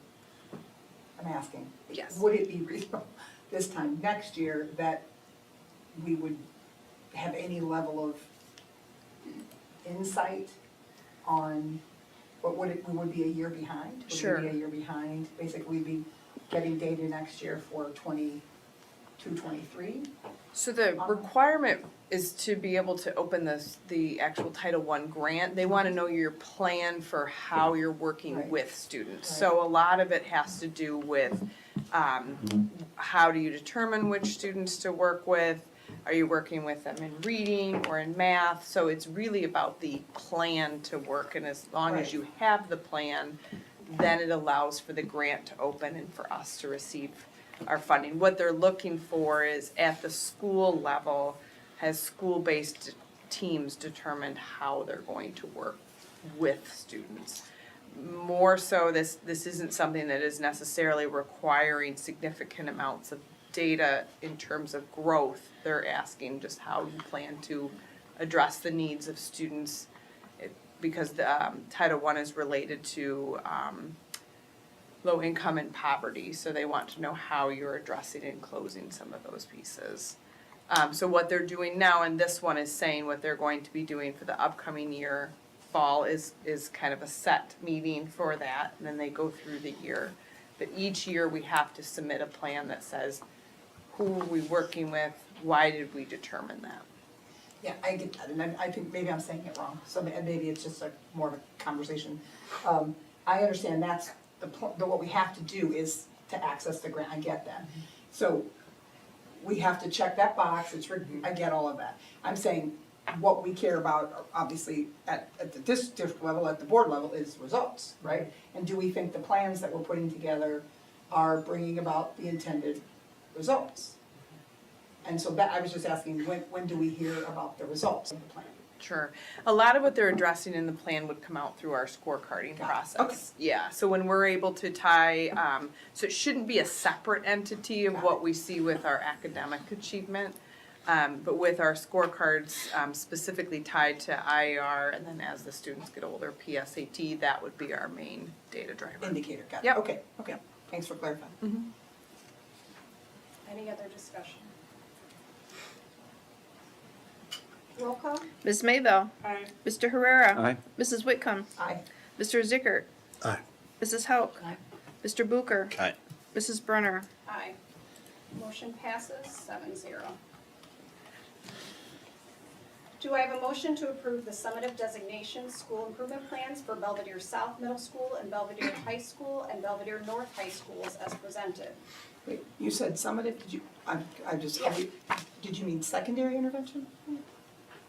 [SPEAKER 11] I'm asking.
[SPEAKER 15] Yes.
[SPEAKER 11] Would it be reasonable this time next year that we would have any level of insight on, what would it, we would be a year behind?
[SPEAKER 15] Sure.
[SPEAKER 11] Would we be a year behind? Basically, we'd be getting data next year for 22-23?
[SPEAKER 15] So the requirement is to be able to open the actual Title I grant. They want to know your plan for how you're working
[SPEAKER 11] Right.
[SPEAKER 15] with students. So a lot of it has to do with how do you determine which students to work with? Are you working with them in reading or in math? So it's really about the plan to work, and as long as
[SPEAKER 11] Right.
[SPEAKER 15] you have the plan, then it allows for the grant to open and for us to receive our funding. What they're looking for is at the school level, has school-based teams determined how they're going to work with students. More so, this isn't something that is necessarily requiring significant amounts of data in terms of growth. They're asking just how you plan to address the needs of students, because the Title I is related to low income and poverty, so they want to know how you're addressing and closing some of those pieces. So what they're doing now, and this one is saying what they're going to be doing for the upcoming year, fall is kind of a set meeting for that, and then they go through the year. But each year we have to submit a plan that says, who are we working with, why did we determine that?
[SPEAKER 11] Yeah, I get that, and I think maybe I'm saying it wrong, so maybe it's just more of a conversation. I understand that's what we have to do is to access the grant, I get that. So we have to check that box, I get all of that. I'm saying what we care about, obviously, at the district level, at the board level, is results, right? And do we think the plans that we're putting together are bringing about the intended results? And so that, I was just asking, when do we hear about the results of the plan?
[SPEAKER 15] Sure. A lot of what they're addressing in the plan would come out through our scorecarding process.
[SPEAKER 11] Okay.
[SPEAKER 15] Yeah, so when we're able to tie, so it shouldn't be a separate entity of what we see with our academic achievement. But with our scorecards specifically tied to IER, and then as the students get older, PSAT, that would be our main data driver.
[SPEAKER 11] Indicator, got it.
[SPEAKER 15] Yep.
[SPEAKER 11] Okay, thanks for clarifying.
[SPEAKER 5] Any other discussion? Roll call?
[SPEAKER 2] Ms. Mayville.
[SPEAKER 6] Aye.
[SPEAKER 2] Mr. Herrera.
[SPEAKER 3] Aye.
[SPEAKER 2] Mrs. Whitcomb.
[SPEAKER 11] Aye.
[SPEAKER 2] Mr. Zickert.
[SPEAKER 14] Aye.
[SPEAKER 2] Mrs. Hauk. Mr. Bucher.
[SPEAKER 3] Aye.
[SPEAKER 2] Mrs. Brunner.
[SPEAKER 5] Aye. Motion passes 7-0. Do I have a motion to approve the summative designation school improvement plans for Belvedere South Middle School and Belvedere High School and Belvedere North High Schools as presented?
[SPEAKER 11] Wait, you said summative, did you, I just,
[SPEAKER 5] Yeah.
[SPEAKER 11] did you mean secondary intervention?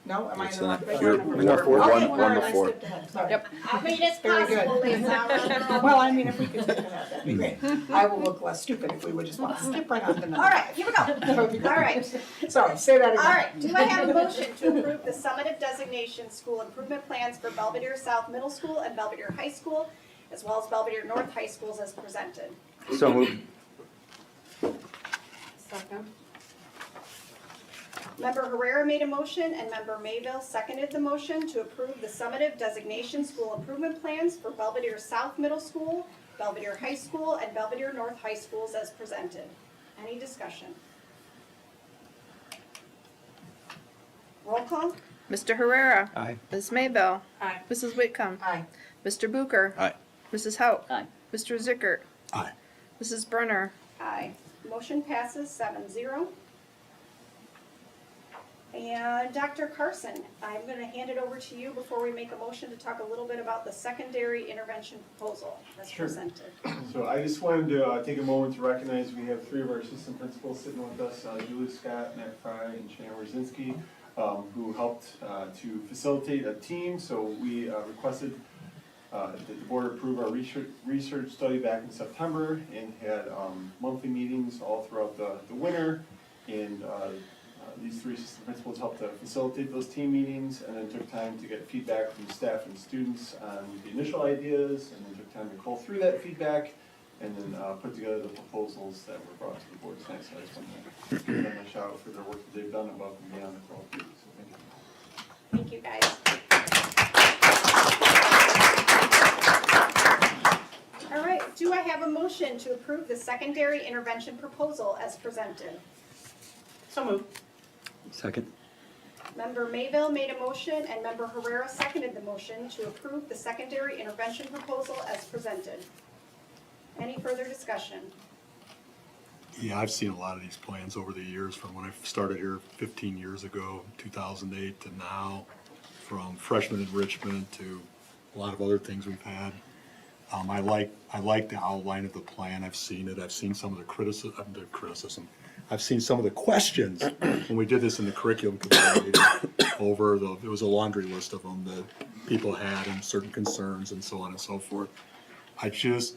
[SPEAKER 11] No, am I in
[SPEAKER 3] It's
[SPEAKER 11] the wrong?
[SPEAKER 3] you're number four,
[SPEAKER 11] Okay,
[SPEAKER 3] one to
[SPEAKER 11] all right,
[SPEAKER 3] four.
[SPEAKER 11] I skipped ahead, sorry.
[SPEAKER 15] Yep.
[SPEAKER 5] I mean, it's
[SPEAKER 11] Very good.
[SPEAKER 5] possible, Lisa.
[SPEAKER 11] Well, I mean, if we could skip ahead, that'd be great. I will look less stupid if we would just want to skip right on to the
[SPEAKER 5] All right, here we go.
[SPEAKER 11] That would be great.
[SPEAKER 5] All right.
[SPEAKER 11] Sorry, say that again.
[SPEAKER 5] All right, do I have a motion to approve the summative designation school improvement plans for Belvedere South Middle School and Belvedere High School, as well as Belvedere North High Schools as presented?
[SPEAKER 3] So moved.
[SPEAKER 5] Second. Member Herrera made a motion and Member Mayville seconded the motion to approve the summative designation school improvement plans for Belvedere South Middle School, Belvedere High School, and Belvedere North High Schools as presented. Any discussion? Roll call?
[SPEAKER 16] Mr. Herrera.
[SPEAKER 3] Aye.
[SPEAKER 16] Ms. Maybell.
[SPEAKER 7] Aye.
[SPEAKER 16] Mrs. Whitcomb.
[SPEAKER 11] Aye.
[SPEAKER 16] Mr. Bucher.
[SPEAKER 3] Aye.
[SPEAKER 16] Mrs. Hauk.
[SPEAKER 2] Aye.
[SPEAKER 16] Mr. Zickert.
[SPEAKER 14] Aye.
[SPEAKER 16] Mrs. Brunner.
[SPEAKER 5] Aye. Motion passes 7-0. And Dr. Carson, I'm going to hand it over to you before we make a motion to talk a little bit about the secondary intervention proposal that's
[SPEAKER 1] Sure.
[SPEAKER 5] presented.
[SPEAKER 1] So I just wanted to take a moment to recognize we have three of our assistant principals sitting with us, Julie Scott, Matt Fry, and Shannon Wierzinski, who helped to facilitate a team. So we requested that the board approve our research study back in September and had monthly meetings all throughout the winter. And these three assistant principals helped to facilitate those team meetings, and then took time to get feedback from staff and students on the initial ideas, and then took time to cull through that feedback, and then put together the proposals that were brought to the board tonight. So I just want to give them a shout out for their work that they've done above and beyond the 12 years. So thank you.
[SPEAKER 5] Thank you, guys. All right, do I have a motion to approve the secondary intervention proposal as presented?
[SPEAKER 7] So moved.
[SPEAKER 3] Second.
[SPEAKER 5] Member Mayville made a motion and Member Herrera seconded the motion to approve the secondary intervention proposal as presented. Any further discussion?
[SPEAKER 14] Yeah, I've seen a lot of these plans over the years, from when I started here 15 years ago, 2008 to now, from freshman enrichment to a lot of other things we've had. I like the outline of the plan. I've seen it. I've seen some of the criticism. I've seen some of the questions when we did this in the curriculum committee over it was a laundry list of them that people had and certain concerns and so on and so forth. I just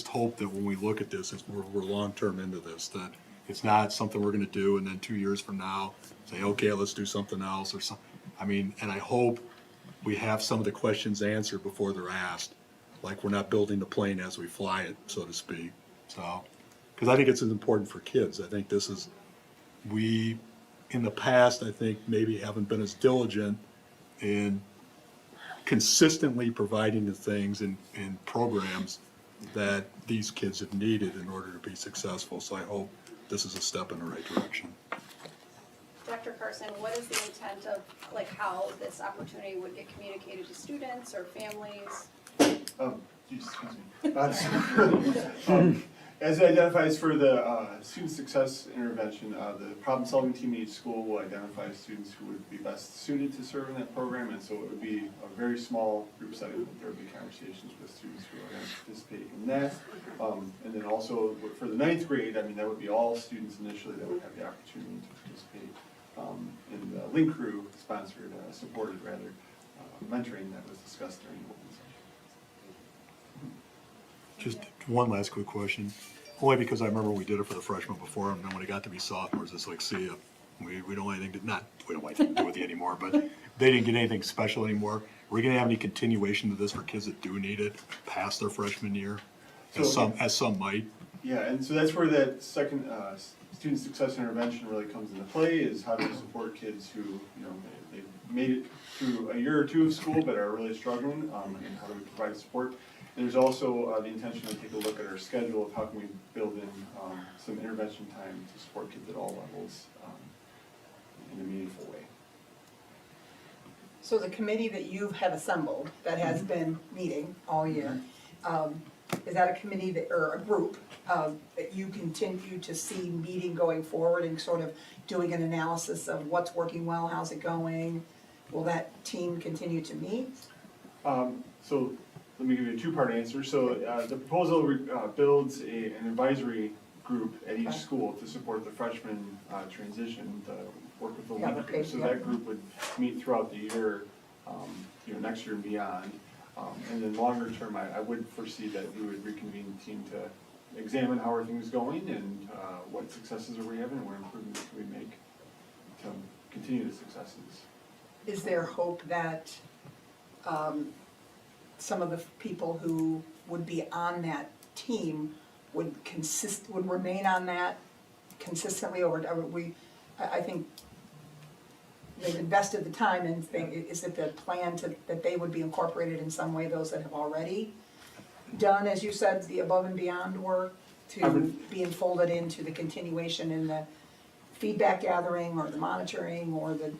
[SPEAKER 14] hope that when we look at this, we're long-term into this, that it's not something we're gonna do and then 2 years from now say, okay, let's do something else or something. I mean, and I hope we have some of the questions answered before they're asked, like we're not building the plane as we fly it, so to speak. So, because I think it's important for kids. I think we, in the past, I think maybe haven't been as diligent in consistently providing the things and programs that these kids have needed in order to be successful. So I hope this is a step in the right direction.
[SPEAKER 5] Dr. Carson, what is the intent of, like, how this opportunity would get communicated to students or families?
[SPEAKER 1] Excuse me. As it identifies for the student success intervention, the problem-solving team in each school will identify students who would be best suited to serve in that program, and so it would be a very small group setting. There would be conversations with students who are going to participate in that. And then also for the 9th grade, I mean, that would be all students initially that would have the opportunity to participate in the Link Crew sponsored, supported rather, mentoring that was discussed during the open session.
[SPEAKER 14] Just one last quick question, only because I remember we did it for the freshmen before, and then when it got to be sophomores, it's like, see ya. We don't want anything we don't want anything to do with you anymore, but they didn't get anything special anymore. Are we gonna have any continuation to this for kids that do need it past their freshman year? As some might.
[SPEAKER 1] Yeah, and so that's where that second student success intervention really comes into play, is how do we support kids who, you know, they've made it through a year or two of school but are really struggling, and how do we provide support. And there's also the intention to take a look at our schedule of how can we build in some intervention time to support kids at all levels in a meaningful way.
[SPEAKER 11] So the committee that you have assembled, that has been meeting all year, is that a committee that, or a group, that you continue to see meeting going forward and sort of doing an analysis of what's working well, how's it going? Will that team continue to meet?
[SPEAKER 1] So let me give you a two-part answer. So the proposal builds an advisory group at each school to support the freshman transition, to work with the Link Crew. So that group would meet throughout the year, next year and beyond. And then longer term, I would foresee that we would reconvene the team to examine how are things going and what successes are we having and what improvements can we make to continue the successes.
[SPEAKER 11] Is there hope that some of the people who would be on that team would remain on that consistently over? I think they've invested the time, and is it the plan that they would be incorporated in some way, those that have already done, as you said, the above and beyond work, to be enfolded into the continuation in the feedback gathering or the monitoring or the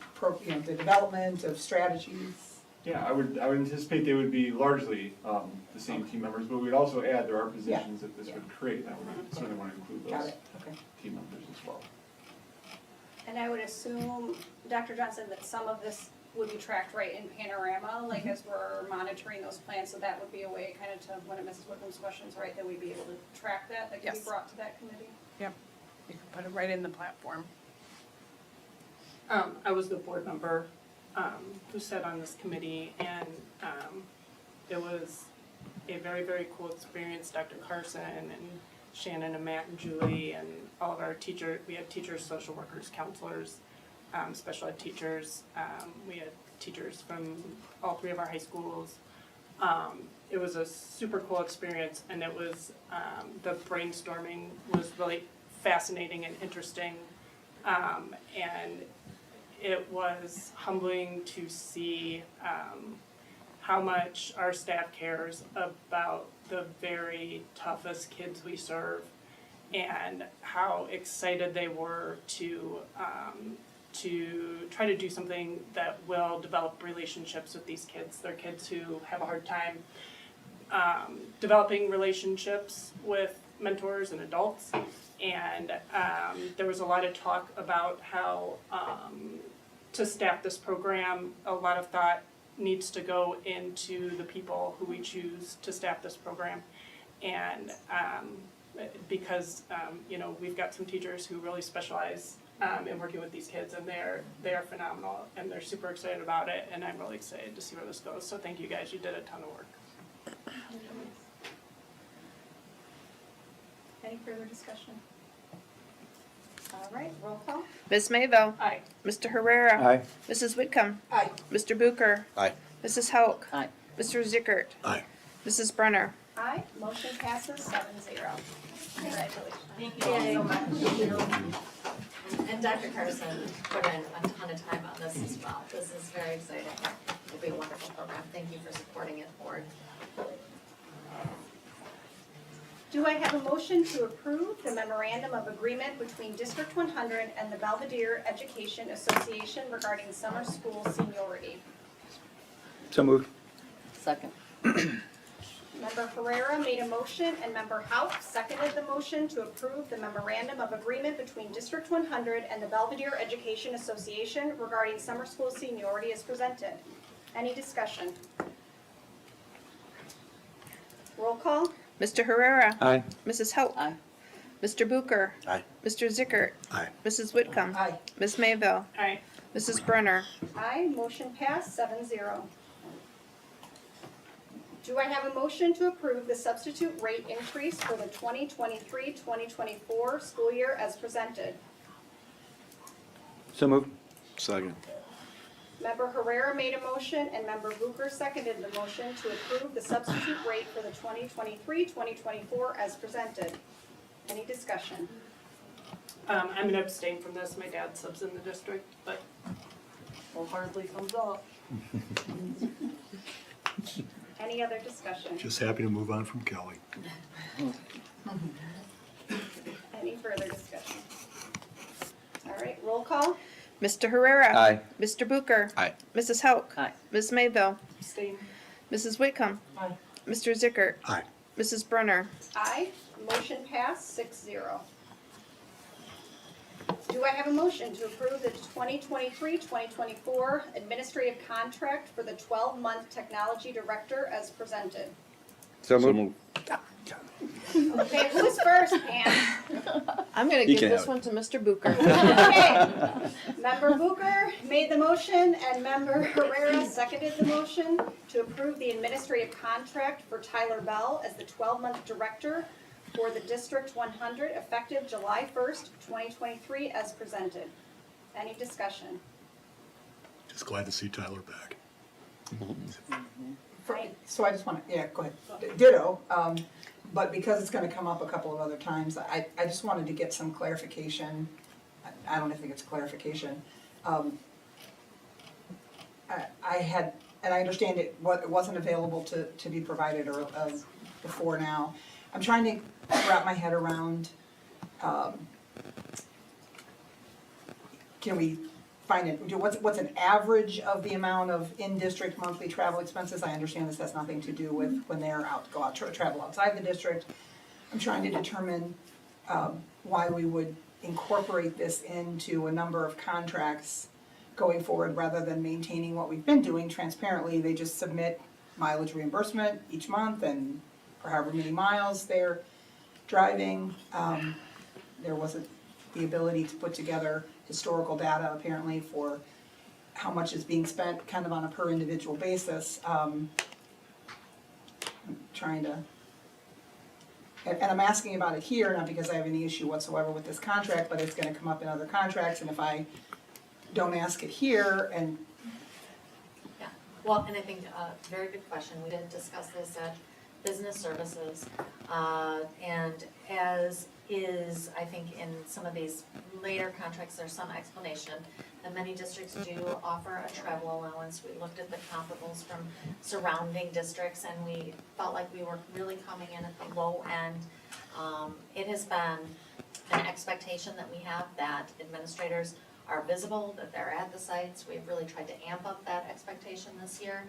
[SPEAKER 11] the development of strategies?
[SPEAKER 1] Yeah, I would anticipate they would be largely the same team members, but we'd also add, there are positions that this would create, and I would certainly want to include
[SPEAKER 11] Got
[SPEAKER 1] those
[SPEAKER 11] it, okay.
[SPEAKER 1] team members as well.
[SPEAKER 5] And I would assume, Dr. Johnson, that some of this would be tracked right in Panorama, like as we're monitoring those plans, so that would be a way kind of to, one of Mrs. Whitcomb's questions, right, that we'd be able to track that could be
[SPEAKER 15] Yes.
[SPEAKER 5] brought to that committee?
[SPEAKER 15] Yep, you can put it right in the platform.
[SPEAKER 17] I was the board member who sat on this committee, and it was a very, very cool experience. Dr. Carson and Shannon and Matt and Julie and all of our teachers, we had teachers, social workers, counselors, special ed teachers. We had teachers from all 3 of our high schools. It was a super cool experience, and it was, the brainstorming was really fascinating and interesting. And it was humbling to see how much our staff cares about the very toughest kids we serve, and how excited they were to try to do something that will develop relationships with these kids. They're kids who have a hard time developing relationships with mentors and adults. And there was a lot of talk about how to staff this program, a lot of thought needs to go into the people who we choose to staff this program. And because we've got some teachers who really specialize in working with these kids, and they are phenomenal, and they're super excited about it, and I'm really excited to see where this goes. So thank you guys, you did a ton of work.
[SPEAKER 5] Any further discussion? All right, roll call.
[SPEAKER 16] Ms. Mayville.
[SPEAKER 17] Aye.
[SPEAKER 16] Mr. Herrera.
[SPEAKER 3] Aye.
[SPEAKER 16] Mrs. Whitcomb.
[SPEAKER 11] Aye.
[SPEAKER 16] Mr. Bucher.
[SPEAKER 3] Aye.
[SPEAKER 16] Mrs. Hauk.
[SPEAKER 2] Aye.
[SPEAKER 16] Mr. Zickert.
[SPEAKER 14] Aye.
[SPEAKER 16] Mrs. Brunner.
[SPEAKER 5] Aye, motion passes 7-0. Congratulations.
[SPEAKER 8] Thank you all so much.
[SPEAKER 12] And Dr. Carson put in a ton of time on this as well. This is very exciting. It'll be a wonderful program. Thank you for supporting it, board.
[SPEAKER 5] Do I have a motion to approve the memorandum of agreement between District 100 and the Belvedere Education Association regarding summer school seniority?
[SPEAKER 3] So moved.
[SPEAKER 2] Second.
[SPEAKER 5] Member Herrera made a motion and Member Hauk seconded the motion to approve the memorandum of agreement between District 100 and the Belvedere Education Association regarding summer school seniority as presented. Any discussion? Roll call.
[SPEAKER 16] Mr. Herrera.
[SPEAKER 3] Aye.
[SPEAKER 16] Mrs. Hauk.
[SPEAKER 2] Aye.
[SPEAKER 16] Mr. Bucher.
[SPEAKER 3] Aye.
[SPEAKER 16] Mr. Zickert.
[SPEAKER 14] Aye.
[SPEAKER 16] Mrs. Whitcomb.
[SPEAKER 11] Aye.
[SPEAKER 16] Ms. Mayville.
[SPEAKER 17] Aye.
[SPEAKER 16] Mrs. Brunner.
[SPEAKER 5] Aye, motion passed 7-0. Do I have a motion to approve the substitute rate increase for the 2023-2024 school year as presented?
[SPEAKER 3] So moved. Second.
[SPEAKER 5] Member Herrera made a motion and Member Bucher seconded the motion to approve the substitute rate for the 2023-2024 as presented. Any discussion?
[SPEAKER 17] I'm gonna abstain from this. My dad subs in the district, but wholeheartedly thumbs up.
[SPEAKER 5] Any other discussion?
[SPEAKER 14] Just happy to move on from Kelly.
[SPEAKER 5] Any further discussion? All right, roll call.
[SPEAKER 16] Mr. Herrera.
[SPEAKER 3] Aye.
[SPEAKER 16] Mr. Bucher.
[SPEAKER 3] Aye.
[SPEAKER 16] Mrs. Hauk.
[SPEAKER 2] Aye.
[SPEAKER 16] Ms. Mayville.
[SPEAKER 17] Abstain.
[SPEAKER 16] Mrs. Whitcomb.
[SPEAKER 11] Aye.
[SPEAKER 16] Mr. Zickert.
[SPEAKER 14] Aye.
[SPEAKER 16] Mrs. Brunner.
[SPEAKER 5] Aye, motion passed 6-0. Do I have a motion to approve the 2023-2024 administrative contract for the 12-month technology director as presented?
[SPEAKER 3] So moved.
[SPEAKER 5] Okay, who's first, Pam?
[SPEAKER 16] I'm gonna
[SPEAKER 3] You
[SPEAKER 16] give
[SPEAKER 3] can
[SPEAKER 16] this
[SPEAKER 3] have
[SPEAKER 16] one to Mr. Bucher.
[SPEAKER 5] Okay, Member Bucher made the motion and Member Herrera seconded the motion to approve the administrative contract for Tyler Bell as the 12-month director for the District 100 effective July 1st, 2023 as presented. Any discussion?
[SPEAKER 14] Just glad to see Tyler back.
[SPEAKER 11] So I just want to, go ahead. Ditto, but because it's going to come up a couple of other times, I just wanted to get some clarification. I don't think it's clarification. I had, and I understand it wasn't available to be provided or before now. I'm trying to wrap my head around can we find it, what's an average of the amount of in-district monthly travel expenses? I understand this has nothing to do with when they're go out, travel outside the district. I'm trying to determine, why we would incorporate this into a number of contracts going forward, rather than maintaining what we've been doing transparently. They just submit mileage reimbursement each month, and for however many miles they're driving. There wasn't the ability to put together historical data apparently for how much is being spent kind of on a per individual basis. I'm trying to, and I'm asking about it here, not because I have any issue whatsoever with this contract, but it's gonna come up in other contracts, and if I don't ask it here, and
[SPEAKER 12] Yeah, well, and I think, very good question, we didn't discuss this at business services, and as is, I think in some of these later contracts, there's some explanation, and many districts do offer a travel allowance. We looked at the comparables from surrounding districts, and we felt like we were really coming in at the low end. It has been an expectation that we have that administrators are visible, that they're at the sites. We've really tried to amp up that expectation this year.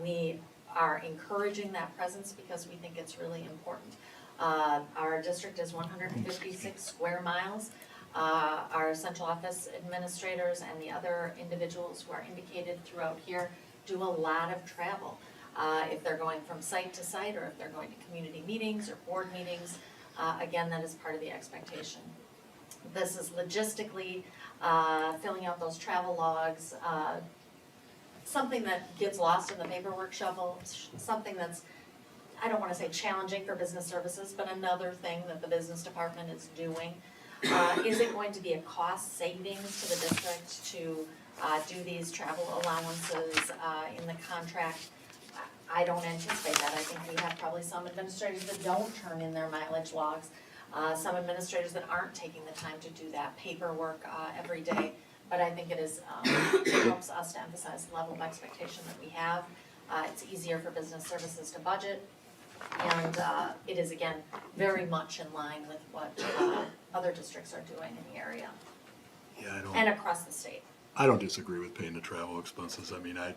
[SPEAKER 12] We are encouraging that presence because we think it's really important. Our district is 156 square miles. Our central office administrators and the other individuals who are indicated throughout here do a lot of travel. If they're going from site to site, or if they're going to community meetings or board meetings, again, that is part of the expectation. This is logistically filling out those travel logs, something that gets lost in the paperwork shovel, something that's, I don't wanna say challenging for business services, but another thing that the business department is doing. Is it going to be a cost savings to the district to do these travel allowances in the contract? I don't anticipate that. I think we have probably some administrators that don't turn in their mileage logs, some administrators that aren't taking the time to do that paperwork every day. But I think it is, it helps us to emphasize the level of expectation that we have. It's easier for business services to budget, and it is, again, very much in line with what other districts are doing in the area.
[SPEAKER 14] Yeah,
[SPEAKER 12] And across the state.
[SPEAKER 14] I don't disagree with paying the travel expenses. I mean, I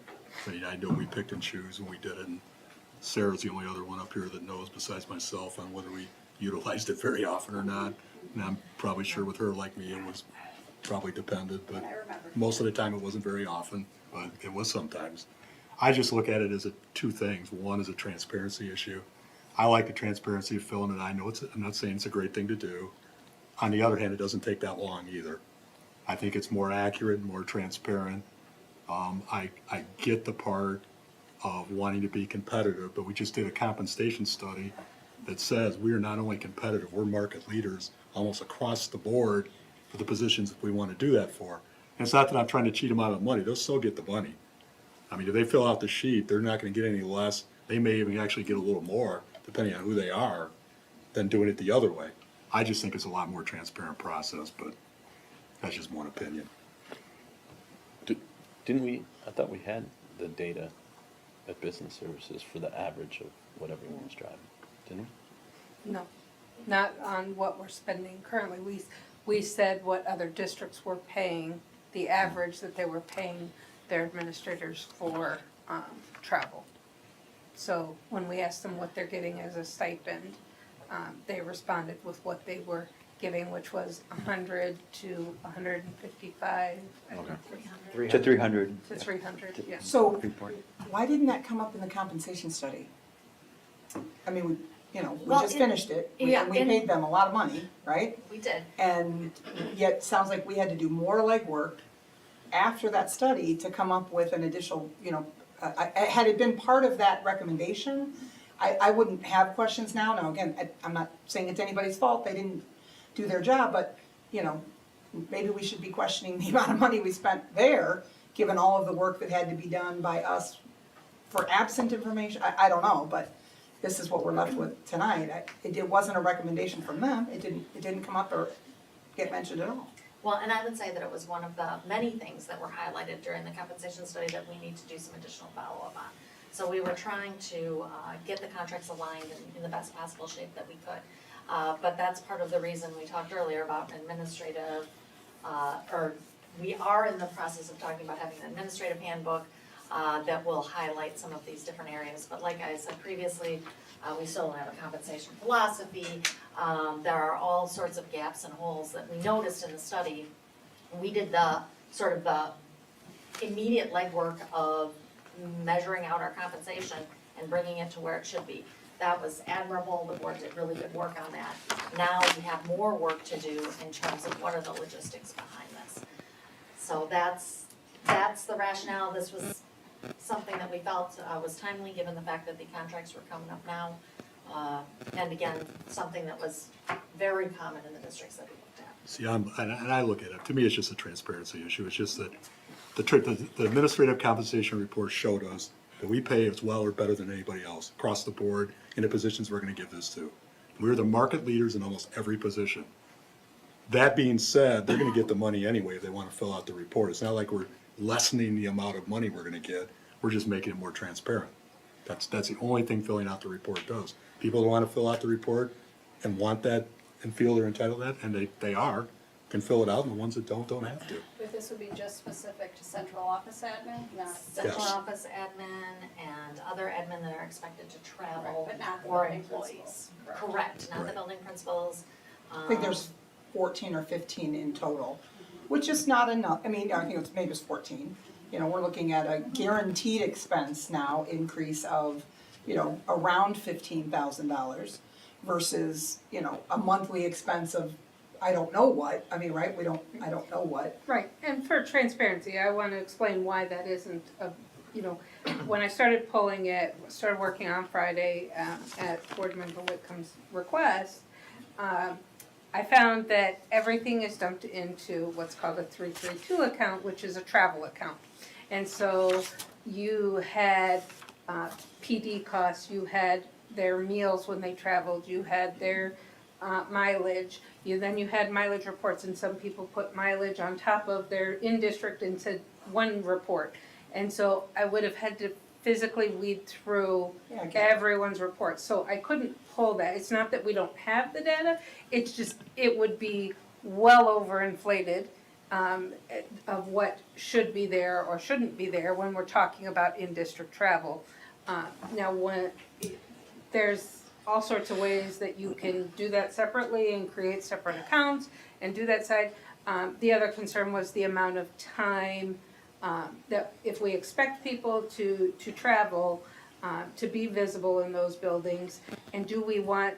[SPEAKER 14] know we picked and choose when we did it, and Sarah's the only other one up here that knows besides myself on whether we utilized it very often or not. And I'm probably sure with her, like me, it was probably dependent, but most of the time it wasn't very often, but it was sometimes. I just look at it as two things. One is a transparency issue. I like the transparency of filling it. I know I'm not saying it's a great thing to do. On the other hand, it doesn't take that long either. I think it's more accurate, more transparent. I get the part of wanting to be competitive, but we just did a compensation study that says we are not only competitive, we're market leaders almost across the board for the positions that we want to do that for. And it's not that I'm trying to cheat them out of money, they'll still get the money. I mean, if they fill out the sheet, they're not going to get any less. They may even actually get a little more, depending on who they are, than doing it the other way. I just think it's a lot more transparent process, but that's just one opinion.
[SPEAKER 18] Didn't we, I thought we had the data at business services for the average of what everyone was driving, didn't we?
[SPEAKER 13] No, not on what we're spending currently. We said what other districts were paying, the average that they were paying their administrators for travel. So when we asked them what they're getting as a stipend, they responded with what they were giving, which was 100 to 155.
[SPEAKER 3] Okay. To 300.
[SPEAKER 13] To 300, yeah.
[SPEAKER 11] so why didn't that come up in the compensation study? I mean, we
[SPEAKER 12] Well,
[SPEAKER 11] just
[SPEAKER 12] in-
[SPEAKER 11] finished it, we
[SPEAKER 12] yeah,
[SPEAKER 11] we
[SPEAKER 12] in-
[SPEAKER 11] paid them a lot of money, right?
[SPEAKER 12] We did.
[SPEAKER 11] And yet, it sounds like we had to do more legwork after that study to come up with an additional, had it been part of that recommendation, I wouldn't have questions now. Now, again, I'm not saying it's anybody's fault, they didn't do their job, but, maybe we should be questioning the amount of money we spent there, given all of the work that had to be done by us for absent information. I don't know, but this is what we're left with tonight. It wasn't a recommendation from them, it didn't come up or get mentioned at all.
[SPEAKER 12] Well, and I would say that it was one of the many things that were highlighted during the compensation study that we need to do some additional follow-up on. So we were trying to get the contracts aligned in the best possible shape that we could. But that's part of the reason we talked earlier about administrative or we are in the process of talking about having an administrative handbook that will highlight some of these different areas. But like I said previously, we still don't have a compensation philosophy. There are all sorts of gaps and holes that we noticed in the study. We did the sort of the immediate legwork of measuring out our compensation and bringing it to where it should be. That was admirable, the board did really good work on that. Now we have more work to do in terms of what are the logistics behind this. So that's the rationale. This was something that we felt was timely, given the fact that the contracts were coming up now. And again, something that was very common in the districts that we looked at.
[SPEAKER 14] See, and I look at it, to me, it's just a transparency issue. It's just that the administrative compensation report showed us that we pay as well or better than anybody else across the board in the positions we're gonna give this to. We're the market leaders in almost every position. That being said, they're gonna get the money anyway if they wanna fill out the report. It's not like we're lessening the amount of money we're gonna get, we're just making it more transparent. That's the only thing filling out the report does. People who wanna fill out the report and want that and feel they're entitled to that, and they are, can fill it out, and the ones that don't have to.
[SPEAKER 2] But this would be just specific to central office admin, not.
[SPEAKER 12] Central
[SPEAKER 14] Yes.
[SPEAKER 12] office admin and other admin that are expected to travel
[SPEAKER 2] Right, but not the
[SPEAKER 12] or
[SPEAKER 2] building
[SPEAKER 12] employees.
[SPEAKER 2] principals.
[SPEAKER 12] Correct, not the
[SPEAKER 14] Right.
[SPEAKER 12] building principals.
[SPEAKER 11] I think there's 14 or 15 in total, which is not enough. I mean, maybe it's 14. You know, we're looking at a guaranteed expense now increase of, around $15,000 versus, a monthly expense of, I don't know what. I mean, right? I don't know what.
[SPEAKER 13] Right, and for transparency, I want to explain why that isn't when I started started working on Friday at Board Member Whitcomb's request, I found that everything is dumped into what's called a 332 account, which is a travel account. And so you had PD costs, you had their meals when they traveled, you had their mileage, then you had mileage reports, and some people put mileage on top of their in-district into one report. And so I would have had to physically weed through everyone's reports, so I couldn't pull that. It's not that we don't have the data, it's just, it would be well overinflated of what should be there or shouldn't be there when we're talking about in-district travel. Now, there's all sorts of ways that you can do that separately and create separate accounts and do that side. The other concern was the amount of time that if we expect people to travel, to be visible in those buildings, and do we want,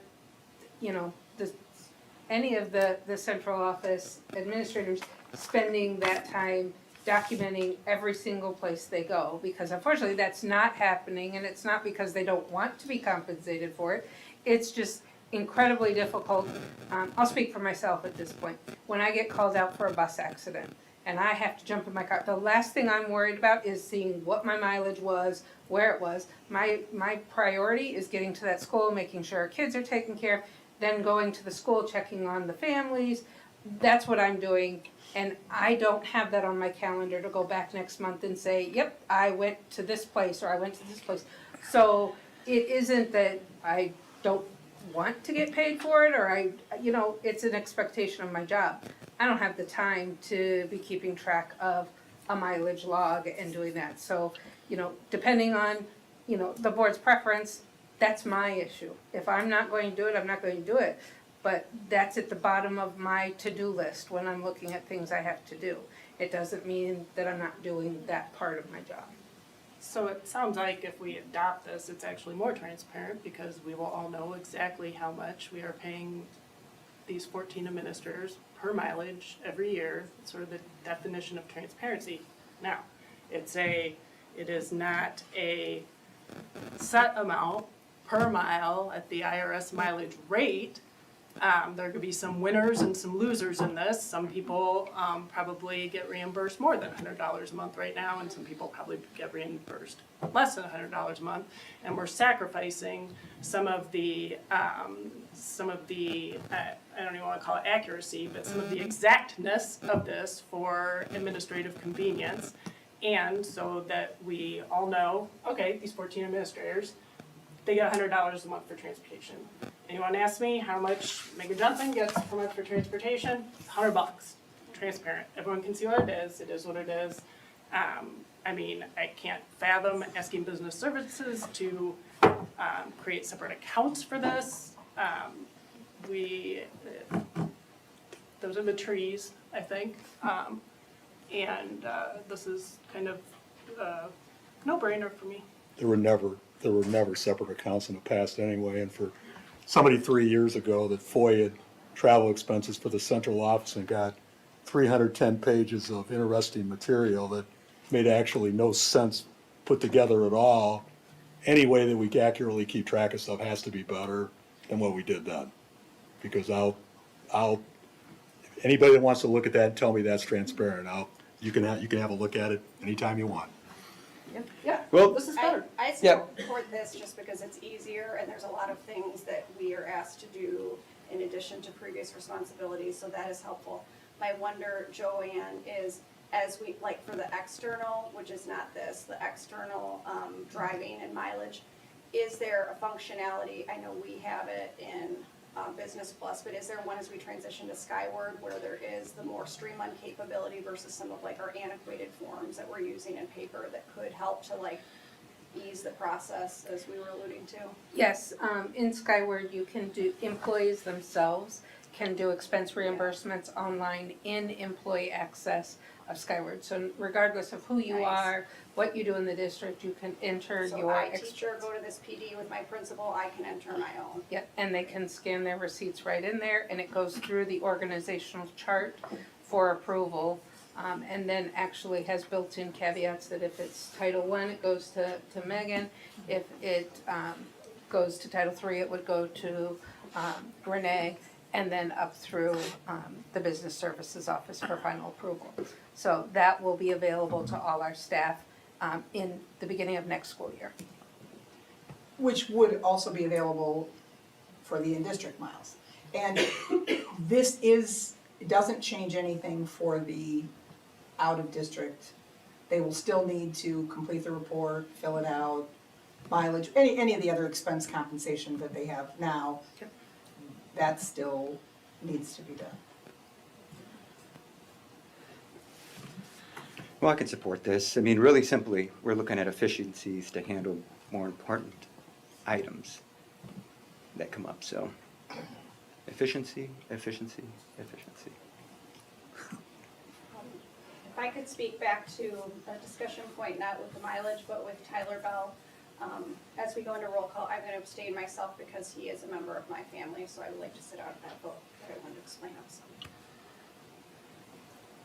[SPEAKER 13] any of the central office administrators spending that time documenting every single place they go, because unfortunately that's not happening, and it's not because they don't want to be compensated for it, it's just incredibly difficult. I'll speak for myself at this point. When I get called out for a bus accident and I have to jump in my car, the last thing I'm worried about is seeing what my mileage was, where it was. My priority is getting to that school, making sure our kids are taken care of, then going to the school, checking on the families. That's what I'm doing. And I don't have that on my calendar to go back next month and say, yep, I went to this place or I went to this place. So it isn't that I don't want to get paid for it or it's an expectation of my job. I don't have the time to be keeping track of a mileage log and doing that. So, depending on, the board's preference, that's my issue. If I'm not going to do it, I'm not going to do it. But that's at the bottom of my to-do list when I'm looking at things I have to do. It doesn't mean that I'm not doing that part of my job.
[SPEAKER 17] So it sounds like if we adopt this, it's actually more transparent because we will all know exactly how much we are paying these 14 administrators per mileage every year. It's sort of the definition of transparency. Now, it is not a set amount per mile at the IRS mileage rate. There could be some winners and some losers in this. Some people probably get reimbursed more than $100 a month right now, and some people probably get reimbursed less than $100 a month. And we're sacrificing some of the I don't even want to call it accuracy, but some of the exactness of this for administrative convenience. And so that we all know, okay, these 14 administrators, they get $100 a month for transportation. Anyone ask me how much Megan Johnson gets per month for transportation? $100. transparent. Everyone can see what it is what it is. I mean, I can't fathom asking business services to create separate accounts for this. Those are the trees, I think. And this is kind of a no-brainer for me.
[SPEAKER 14] There were never separate accounts in the past anyway, and for somebody 3 years ago that FOIA'd travel expenses for the central office and got 310 pages of interesting material that made actually no sense put together at all. Any way that we accurately keep track of stuff has to be better than what we did then. Because anybody that wants to look at that and tell me that's transparent, you can have a look at it anytime you want.
[SPEAKER 5] Yeah,
[SPEAKER 3] Well,
[SPEAKER 5] this is better. I
[SPEAKER 3] Yeah.
[SPEAKER 5] support this just because it's easier and there's a lot of things that we are asked to do in addition to previous responsibilities, so that is helpful. My wonder, Joanne, is as we, like for the external, which is not this, the external driving and mileage, is there a functionality, I know we have it in Business Plus, but is there one as we transition to Skyward where there is the more streamlined capability versus some of like our antiquated forms that we're using in paper that could help to like ease the process as we were alluding to?
[SPEAKER 13] Yes, in Skyward, you can do, employees themselves can do expense reimbursements online in employee access of Skyward. So regardless of who you
[SPEAKER 5] Nice.
[SPEAKER 13] are, what you do in the district, you can enter
[SPEAKER 5] So
[SPEAKER 13] your.
[SPEAKER 5] I teacher, go to this PD with my principal, I can enter my own.
[SPEAKER 13] Yep, and they can scan their receipts right in there, and it goes through the organizational chart for approval. And then actually has built-in caveats that if it's Title I, it goes to Megan. If it goes to Title III, it would go to Renee, and then up through the Business Services Office for final approval. So that will be available to all our staff in the beginning of next school year.
[SPEAKER 11] Which would also be available for the in-district miles. And it doesn't change anything for the out-of-district. They will still need to complete the report, fill it out, mileage, any of the other expense compensation that they have now. That still needs to be done.
[SPEAKER 3] Well, I can support this. I mean, really simply, we're looking at efficiencies to handle more important items that come up, so. Efficiency, efficiency, efficiency.
[SPEAKER 5] If I could speak back to a discussion point, not with the mileage, but with Tyler Bell. As we go into roll call, I'm going to abstain myself because he is a member of my family, so I would like to sit out of that vote, but I wanted to explain also.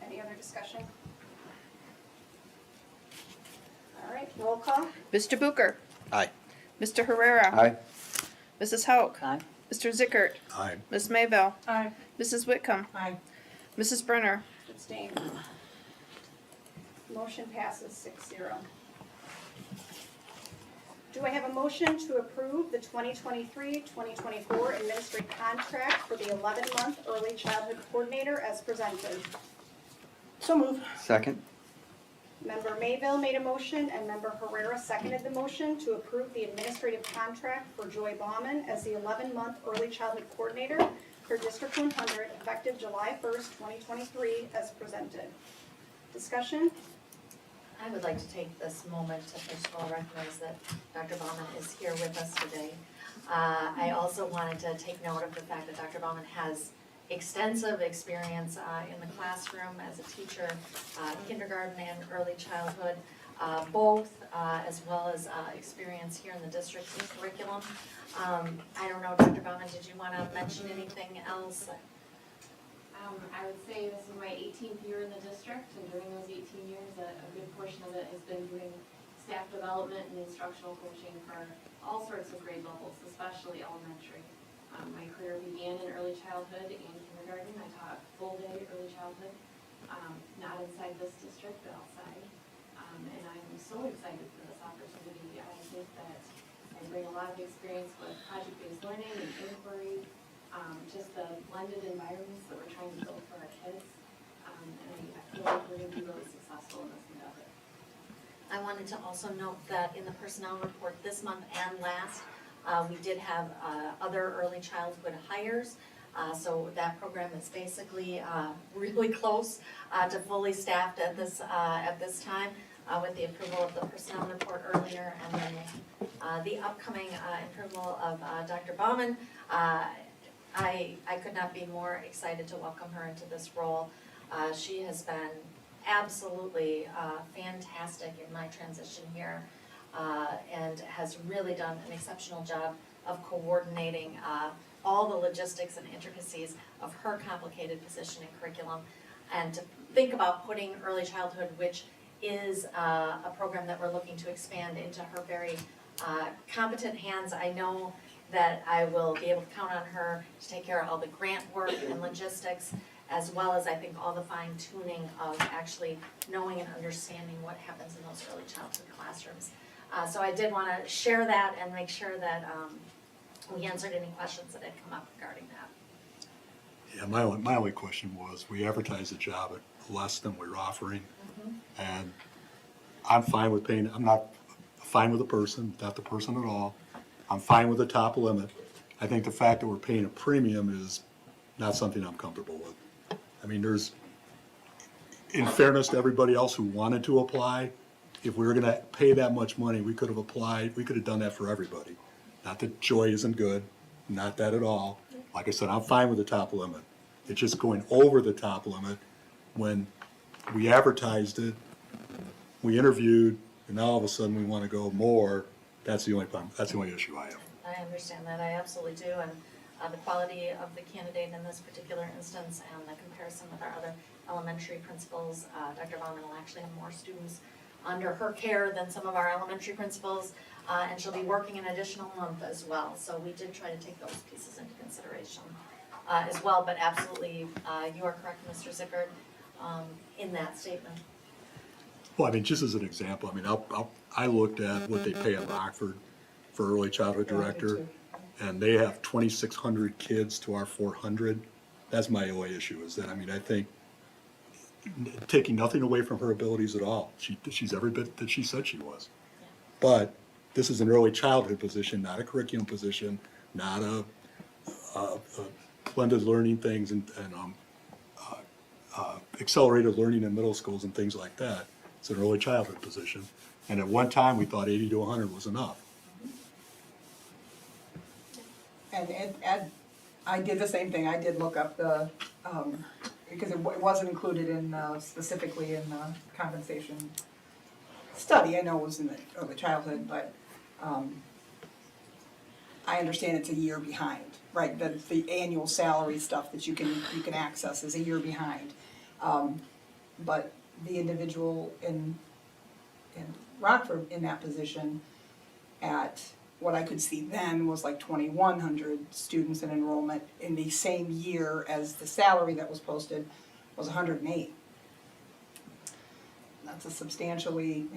[SPEAKER 5] Any other discussion? All right, roll call.
[SPEAKER 16] Mr. Booker.
[SPEAKER 3] Aye.
[SPEAKER 16] Mr. Herrera.
[SPEAKER 3] Aye.
[SPEAKER 16] Mrs. Hauk.
[SPEAKER 12] Aye.
[SPEAKER 16] Mr. Zickert.
[SPEAKER 14] Aye.
[SPEAKER 16] Ms. Mayville.
[SPEAKER 17] Aye.
[SPEAKER 16] Mrs. Whitcomb.
[SPEAKER 11] Aye.
[SPEAKER 16] Mrs. Brunner.
[SPEAKER 5] Abstain. Motion passes 6-0. Do I have a motion to approve the 2023-2024 administrative contract for the 11-month early childhood coordinator as presented?
[SPEAKER 11] So move.
[SPEAKER 3] Second?
[SPEAKER 5] Member Mayville made a motion and Member Herrera seconded the motion to approve the administrative contract for Joy Bauman as the 11-month early childhood coordinator for District 100 effective July 1st, 2023 as presented. Discussion?
[SPEAKER 12] I would like to take this moment to first of all recognize that Dr. Bauman is here with us today. I also wanted to take note of the fact that Dr. Bauman has extensive experience in the classroom as a teacher, kindergarten and early childhood, both as well as experience here in the district's curriculum. I don't know, Dr. Bauman, did you want to mention anything else?
[SPEAKER 19] I would say this is my 18th year in the district, and during those 18 years, a good portion of it has been doing staff development and instructional coaching for all sorts of grade levels, especially elementary. My career began in early childhood and kindergarten. I taught full day early childhood, not inside this district, but outside. And I'm so excited for this opportunity. I think that I bring a lot of experience with project-based learning and inquiry, just the blended environments that we're trying to build for our kids. And I feel like we're going to be really successful in this endeavor.
[SPEAKER 12] I wanted to also note that in the personnel report this month and last, we did have other early childhood hires. So that program is basically really close to fully staffed at this time, with the approval of the personnel report earlier, and then the upcoming approval of Dr. Baumann. I could not be more excited to welcome her into this role. She has been absolutely fantastic in my transition here, and has really done an exceptional job of coordinating all the logistics and intricacies of her complicated position and curriculum, and to think about putting early childhood, which is a program that we're looking to expand, into her very competent hands. I know that I will be able to count on her to take care of all the grant work and logistics, as well as I think all the fine tuning of actually knowing and understanding what happens in those early childhood classrooms. So I did want to share that and make sure that we answered any questions that had come up regarding that.
[SPEAKER 14] Yeah, my only question was, we advertised the job at less than we're offering. And I'm fine with paying, I'm not fine with the person, not the person at all. I'm fine with the top limit. I think the fact that we're paying a premium is not something I'm comfortable with. I mean, there's, in fairness to everybody else who wanted to apply, if we were gonna pay that much money, we could have applied, we could have done that for everybody. Not that Joy isn't good, not that at all. Like I said, I'm fine with the top limit. It's just going over the top limit when we advertised it, we interviewed, and now all of a sudden we want to go more. That's the only problem, that's the only issue I have.
[SPEAKER 12] I understand that, I absolutely do, and the quality of the candidate in this particular instance and the comparison with our other elementary principals, Dr. Baumann will actually have more students under her care than some of our elementary principals, and she'll be working an additional month as well, so we did try to take those pieces into consideration as well, but absolutely, you are correct, Mr. Zickert, in that statement.
[SPEAKER 14] Well, I mean, just as an example, I mean, I looked at what they pay at Rockford for early childhood director, and they have 2,600 kids to our 400. That's my only issue, is that, I mean, I think, taking nothing away from her abilities at all, she's every bit that she said she was. But this is an early childhood position, not a curriculum position, not a blended learning things and accelerated learning in middle schools and things like that. It's an early childhood position. And at one time, we thought 80 to 100 was enough.
[SPEAKER 11] And Ed, I did the same thing, I did look up the, because it wasn't included in, specifically in the compensation study, I know it was in the early childhood, but, I understand it's a year behind, right, the annual salary stuff that you can access is a year behind. But the individual in Rockford in that position at what I could see then was like 2,100 students in enrollment in the same year as the salary that was posted was 108. That's a substantially,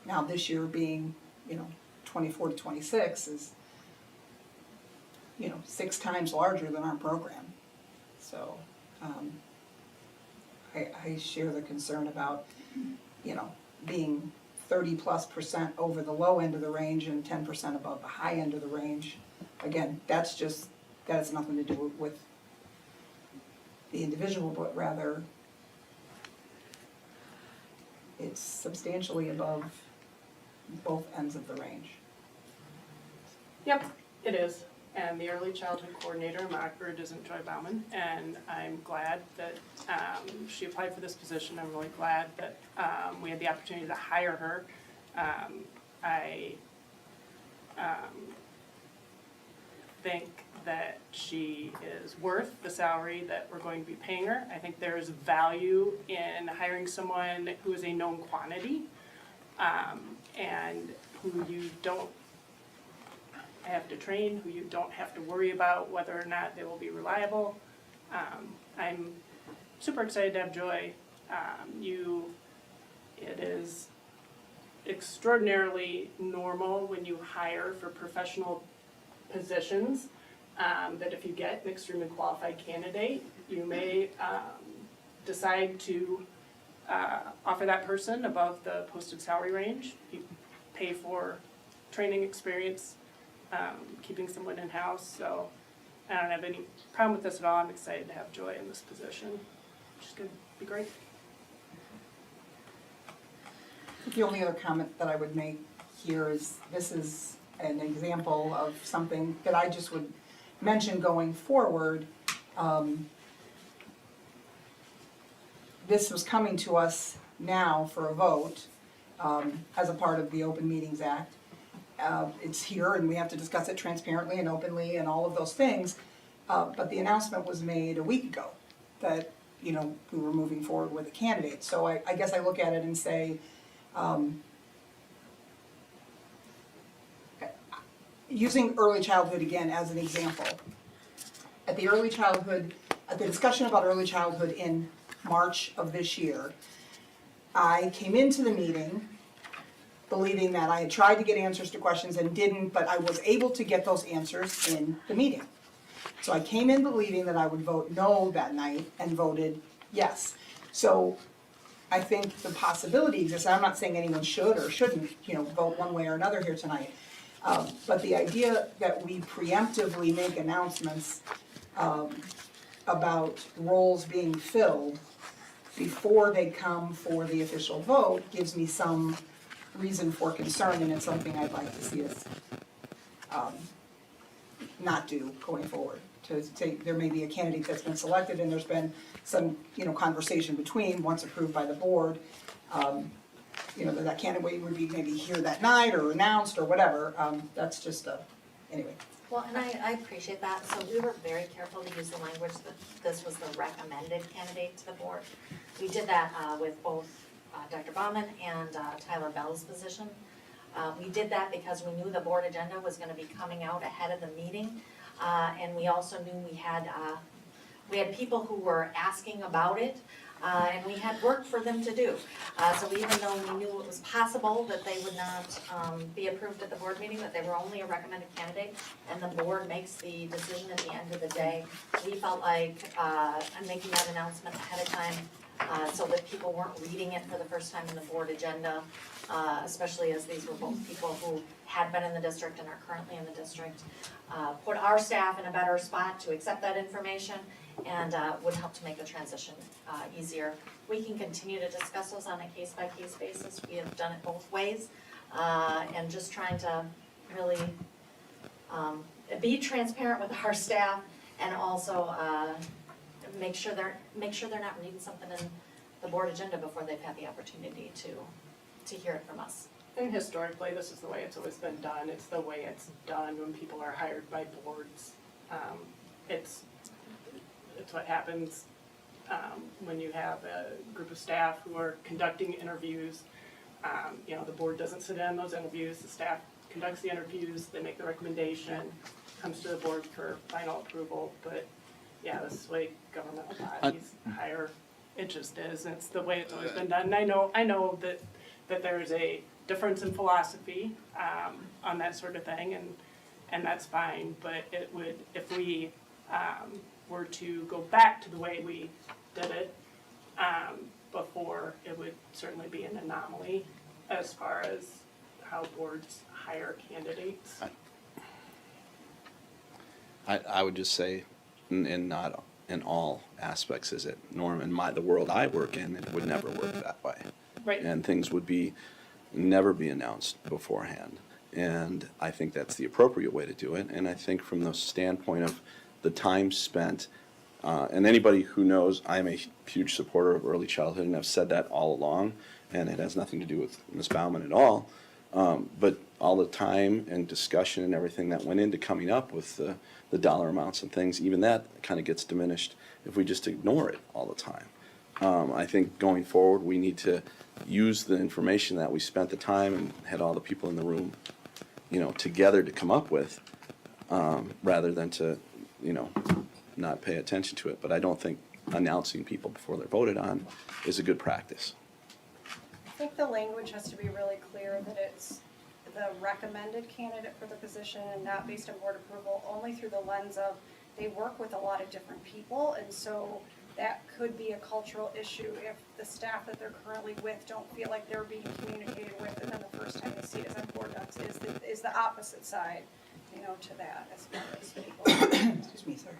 [SPEAKER 11] now this year being, 24 to 26 is, 6 times larger than our program. So, I share the concern about, being 30+% over the low end of the range and 10% above the high end of the range. Again, that has nothing to do with the individual, but rather it's substantially above both ends of the range.
[SPEAKER 17] Yep, it is. And the early childhood coordinator in Rockford isn't Joy Baumann, and I'm glad that she applied for this position. I'm really glad that we had the opportunity to hire her. I think that she is worth the salary that we're going to be paying her. I think there is value in hiring someone who is a known quantity and who you don't have to train, who you don't have to worry about whether or not they will be reliable. I'm super excited to have Joy. It is extraordinarily normal when you hire for professional positions that if you get an extremely qualified candidate, you may decide to offer that person above the posted salary range. You pay for training experience, keeping someone in-house, so I don't have any problem with this at all. I'm excited to have Joy in this position, which is gonna be great.
[SPEAKER 11] The only other comment that I would make here is, this is an example of something that I just would mention going forward. This was coming to us now for a vote, as a part of the Open Meetings Act. It's here and we have to discuss it transparently and openly and all of those things. But the announcement was made a week ago that, you know, we were moving forward with a candidate. So I guess I look at it and say, using early childhood again as an example. At the discussion about early childhood in March of this year, I came into the meeting believing that I had tried to get answers to questions and didn't, but I was able to get those answers in the meeting. So I came in believing that I would vote no that night and voted yes. So I think the possibility exists, and I'm not saying anyone should or shouldn't, you know, vote one way or another here tonight. But the idea that we preemptively make announcements about roles being filled before they come for the official vote gives me some reason for concern, and it's something I'd like to see us not do going forward. To say there may be a candidate that's been selected and there's been some, you know, conversation between, once approved by the board, you know, that candidate would be maybe here that night or announced or whatever. That's just anyway.
[SPEAKER 12] Well, and I appreciate that, so we were very careful to use the language that this was the recommended candidate to the board. We did that with both Dr. Baumann and Tyler Bell's position. We did that because we knew the board agenda was gonna be coming out ahead of the meeting. And we also knew we had people who were asking about it, and we had work for them to do. So even though we knew it was possible that they would not be approved at the board meeting, that they were only a recommended candidate, and the board makes the decision at the end of the day, we felt like making that announcement ahead of time, so that people weren't reading it for the first time in the board agenda, especially as these were both people who had been in the district and are currently in the district, put our staff in a better spot to accept that information and would help to make the transition easier. We can continue to discuss those on a case-by-case basis. We have done it both ways, and just trying to really be transparent with our staff and also make sure they're not reading something in the board agenda before they've had the opportunity to hear it from us.
[SPEAKER 17] And historically, this is the way it's always been done. It's the way it's done when people are hired by boards. It's what happens when you have a group of staff who are conducting interviews. You know, the board doesn't sit in on those interviews. The staff conducts the interviews, they make the recommendation, comes to the board for final approval. But yeah, this is the way governmental bodies hire. It just is, and it's the way it's always been done. And I know that there is a difference in philosophy on that sort of thing, and that's fine. But it would, if we were to go back to the way we did it before, it would certainly be an anomaly as far as how boards hire candidates.
[SPEAKER 18] I would just say, and not in all aspects is it, Norm, in the world I work in, it would never work that way.
[SPEAKER 17] Right.
[SPEAKER 18] And things would never be announced beforehand. And I think that's the appropriate way to do it. And I think from the standpoint of the time spent, and anybody who knows, I'm a huge supporter of early childhood, and I've said that all along, and it has nothing to do with Ms. Baumann at all. But all the time and discussion and everything that went into coming up with the dollar amounts and things, even that kind of gets diminished if we just ignore it all the time. I think going forward, we need to use the information that we spent the time and had all the people in the room, you know, together to come up with, rather than to, you know, not pay attention to it. But I don't think announcing people before they're voted on is a good practice.
[SPEAKER 5] I think the language has to be really clear that it's the recommended candidate for the position and not based on board approval, only through the lens of they work with a lot of different people, and so that could be a cultural issue if the staff that they're currently with don't feel like they're being communicated with, and then the first time they see it as on board docs is the opposite side. to that as far as people.
[SPEAKER 11] Excuse me, sorry.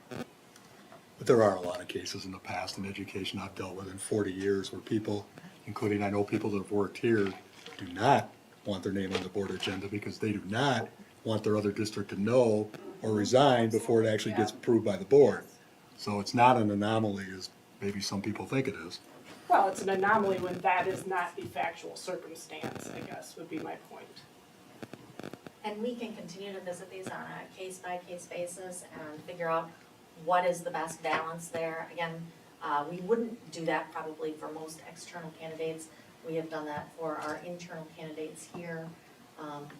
[SPEAKER 14] But there are a lot of cases in the past in education I've dealt with in 40 years where people, including I know people that have worked here, do not want their name on the board agenda because they do not want their other district to know or resign before it actually gets approved by the board. So it's not an anomaly as maybe some people think it is.
[SPEAKER 17] Well, it's an anomaly when that is not the factual circumstance, I guess, would be my point.
[SPEAKER 12] And we can continue to visit these on a case-by-case basis and figure out what is the best balance there. Again, we wouldn't do that probably for most external candidates. We have done that for our internal candidates here.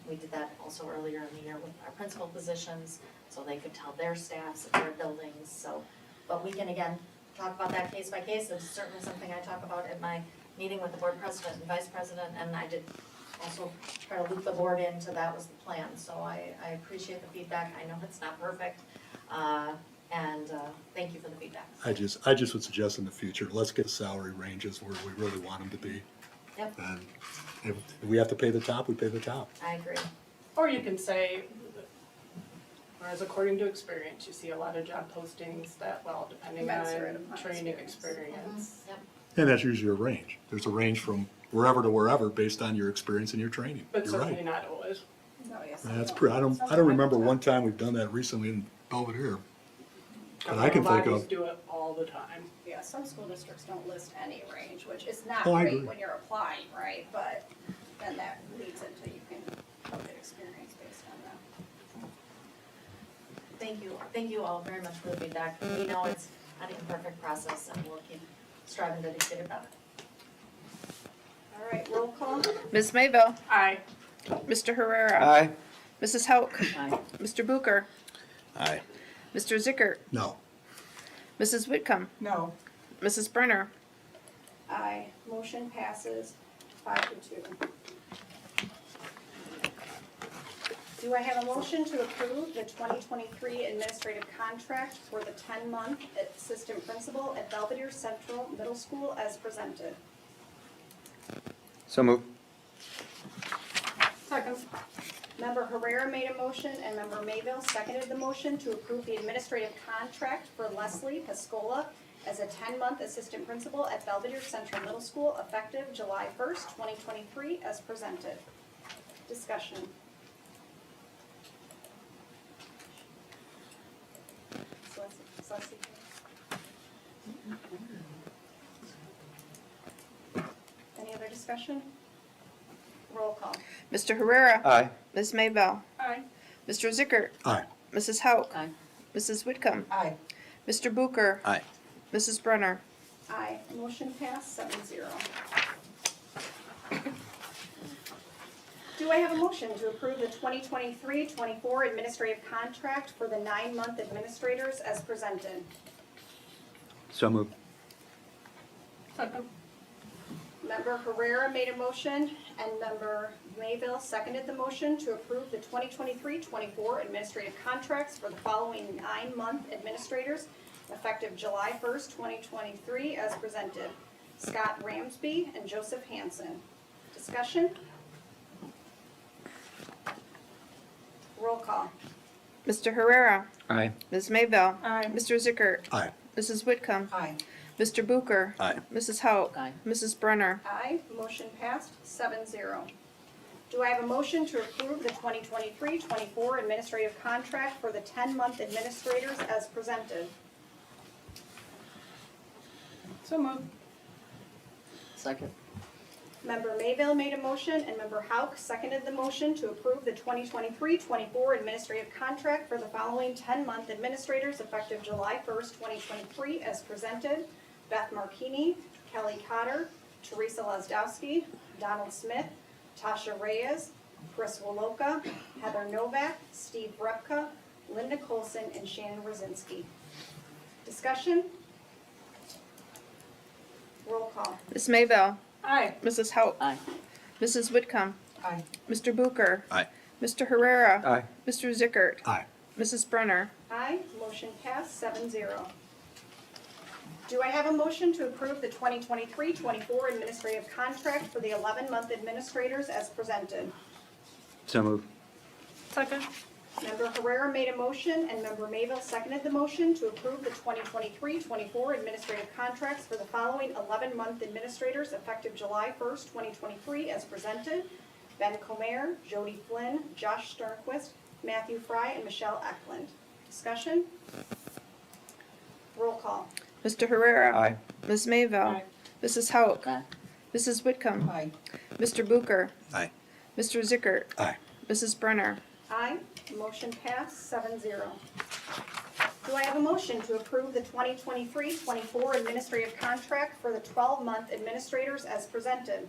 [SPEAKER 12] We did that also earlier in the year with our principal positions, so they could tell their staffs at their buildings. So, but we can again talk about that case by case. It's certainly something I talk about at my meeting with the board president and vice president, and I did also try to loop the board into that was the plan. So I appreciate the feedback. I know it's not perfect, and thank you for the feedback.
[SPEAKER 14] I just would suggest in the future, let's get salary ranges where we really want them to be.
[SPEAKER 12] Yep.
[SPEAKER 14] And if we have to pay the top, we pay the top.
[SPEAKER 12] I agree.
[SPEAKER 17] Or you can say, whereas according to experience, you see a lot of job postings that, well, depending
[SPEAKER 5] Commensurate
[SPEAKER 17] on
[SPEAKER 5] upon
[SPEAKER 17] training
[SPEAKER 5] experience.
[SPEAKER 17] experience.
[SPEAKER 12] Yep.
[SPEAKER 14] And that's usually a range. There's a range from wherever to wherever based on your experience and your training.
[SPEAKER 17] But
[SPEAKER 14] You're
[SPEAKER 17] certainly
[SPEAKER 14] right.
[SPEAKER 17] not always.
[SPEAKER 5] No, yes.
[SPEAKER 14] That's pretty, I don't remember one time we've done that recently in Belvedere. But I can think
[SPEAKER 17] Our bodies
[SPEAKER 14] of,
[SPEAKER 17] do it all the time.
[SPEAKER 5] Yeah, some school districts don't list any range, which is not
[SPEAKER 14] Oh, I
[SPEAKER 5] great
[SPEAKER 14] agree.
[SPEAKER 5] when you're applying, right? But then that leads into you can look at experience based on that.
[SPEAKER 12] Thank you all very much for the feedback. We know it's not an imperfect process, and we'll keep striving to get it better.
[SPEAKER 5] All right, roll call.
[SPEAKER 16] Ms. Mayville.
[SPEAKER 17] Aye.
[SPEAKER 16] Mr. Herrera.
[SPEAKER 3] Aye.
[SPEAKER 16] Mrs. Hauk. Mr. Bucher.
[SPEAKER 18] Aye.
[SPEAKER 16] Mr. Zickert.
[SPEAKER 14] no.
[SPEAKER 16] Mrs. Whitcomb.
[SPEAKER 11] No,
[SPEAKER 16] Mrs. Brenner.
[SPEAKER 5] Aye, motion passes 5-2. Do I have a motion to approve the 2023 administrative contract for the 10-month assistant principal at Belvedere Central Middle School as presented?
[SPEAKER 3] So moved.
[SPEAKER 5] Second. Member Herrera made a motion and Member Mayville seconded the motion to approve the administrative contract for Leslie Pascola as a 10-month assistant principal at Belvedere Central Middle School effective July 1st, 2023 as presented. Discussion. Celeste? Any other discussion? Roll call.
[SPEAKER 16] Mr. Herrera.
[SPEAKER 3] Aye.
[SPEAKER 16] Ms. Mayville.
[SPEAKER 17] Aye.
[SPEAKER 16] Mr. Zickert.
[SPEAKER 14] Aye.
[SPEAKER 16] Mrs. Hauk. Mrs. Whitcomb.
[SPEAKER 11] aye.
[SPEAKER 16] Mr. Bucher.
[SPEAKER 18] Aye.
[SPEAKER 16] Mrs. Brenner.
[SPEAKER 5] Aye. Motion passed 7-0. Do I have a motion to approve the 2023-24 administrative contract for the 9-month administrators as presented?
[SPEAKER 3] So moved.
[SPEAKER 17] Second.
[SPEAKER 5] Member Herrera made a motion and Member Mayville seconded the motion to approve the 2023-24 administrative contracts for the following 9-month administrators effective July 1st, 2023 as presented. Scott Ramsby and Joseph Hansen. Discussion? Roll call.
[SPEAKER 16] Mr. Herrera.
[SPEAKER 3] Aye.
[SPEAKER 16] Ms. Mayville.
[SPEAKER 17] Aye.
[SPEAKER 16] Mr. Zickert.
[SPEAKER 14] Aye.
[SPEAKER 16] Mrs. Whitcomb.
[SPEAKER 11] Aye.
[SPEAKER 16] Mr. Bucher.
[SPEAKER 18] Aye.
[SPEAKER 16] Mrs. Hauk. Mrs. Brenner.
[SPEAKER 5] Aye. Motion passed 7-0. Do I have a motion to approve the 2023-24 administrative contract for the 10-month administrators as presented?
[SPEAKER 17] So moved.
[SPEAKER 2] Second.
[SPEAKER 5] Member Mayville made a motion and Member Hauk seconded the motion to approve the 2023-24 administrative contract for the following 10-month administrators effective July 1st, 2023 as presented. Beth Markini, Kelly Cotter, Teresa Lazdowski, Donald Smith, Tasha Reyes, Chris Woloka, Heather Novak, Steve Repka, Linda Colson, and Shannon Rosinski. Discussion? Roll call.
[SPEAKER 16] Ms. Mayville.
[SPEAKER 17] Aye.
[SPEAKER 16] Mrs. Hauk.
[SPEAKER 2] Aye.
[SPEAKER 16] Mrs. Whitcomb.
[SPEAKER 11] Aye.
[SPEAKER 16] Mr. Bucher.
[SPEAKER 18] Aye.
[SPEAKER 16] Mr. Herrera.
[SPEAKER 3] Aye.
[SPEAKER 16] Mr. Zickert.
[SPEAKER 14] Aye.
[SPEAKER 16] Mrs. Brenner.
[SPEAKER 5] Aye, motion passed 7-0. Do I have a motion to approve the 2023-24 administrative contract for the 11-month administrators as presented?
[SPEAKER 3] So moved.
[SPEAKER 17] Second.
[SPEAKER 5] Member Herrera made a motion and Member Mayville seconded the motion to approve the 2023-24 administrative contracts for the following 11-month administrators effective July 1st, 2023 as presented. Ben Comer, Jody Flynn, Josh Sternquist, Matthew Fry, and Michelle Eklund. Discussion? Roll call.
[SPEAKER 16] Mr. Herrera.
[SPEAKER 3] Aye.
[SPEAKER 16] Ms. Mayville.
[SPEAKER 6] Aye.
[SPEAKER 16] Mrs. Hauk. Mrs. Whitcomb.
[SPEAKER 11] Aye.
[SPEAKER 16] Mr. Booker.
[SPEAKER 18] Aye.
[SPEAKER 16] Mr. Zickert.
[SPEAKER 14] Aye.
[SPEAKER 16] Mrs. Brenner.
[SPEAKER 5] Aye. Motion passed 7-0. Do I have a motion to approve the 2023-24 administrative contract for the 12-month administrators as presented?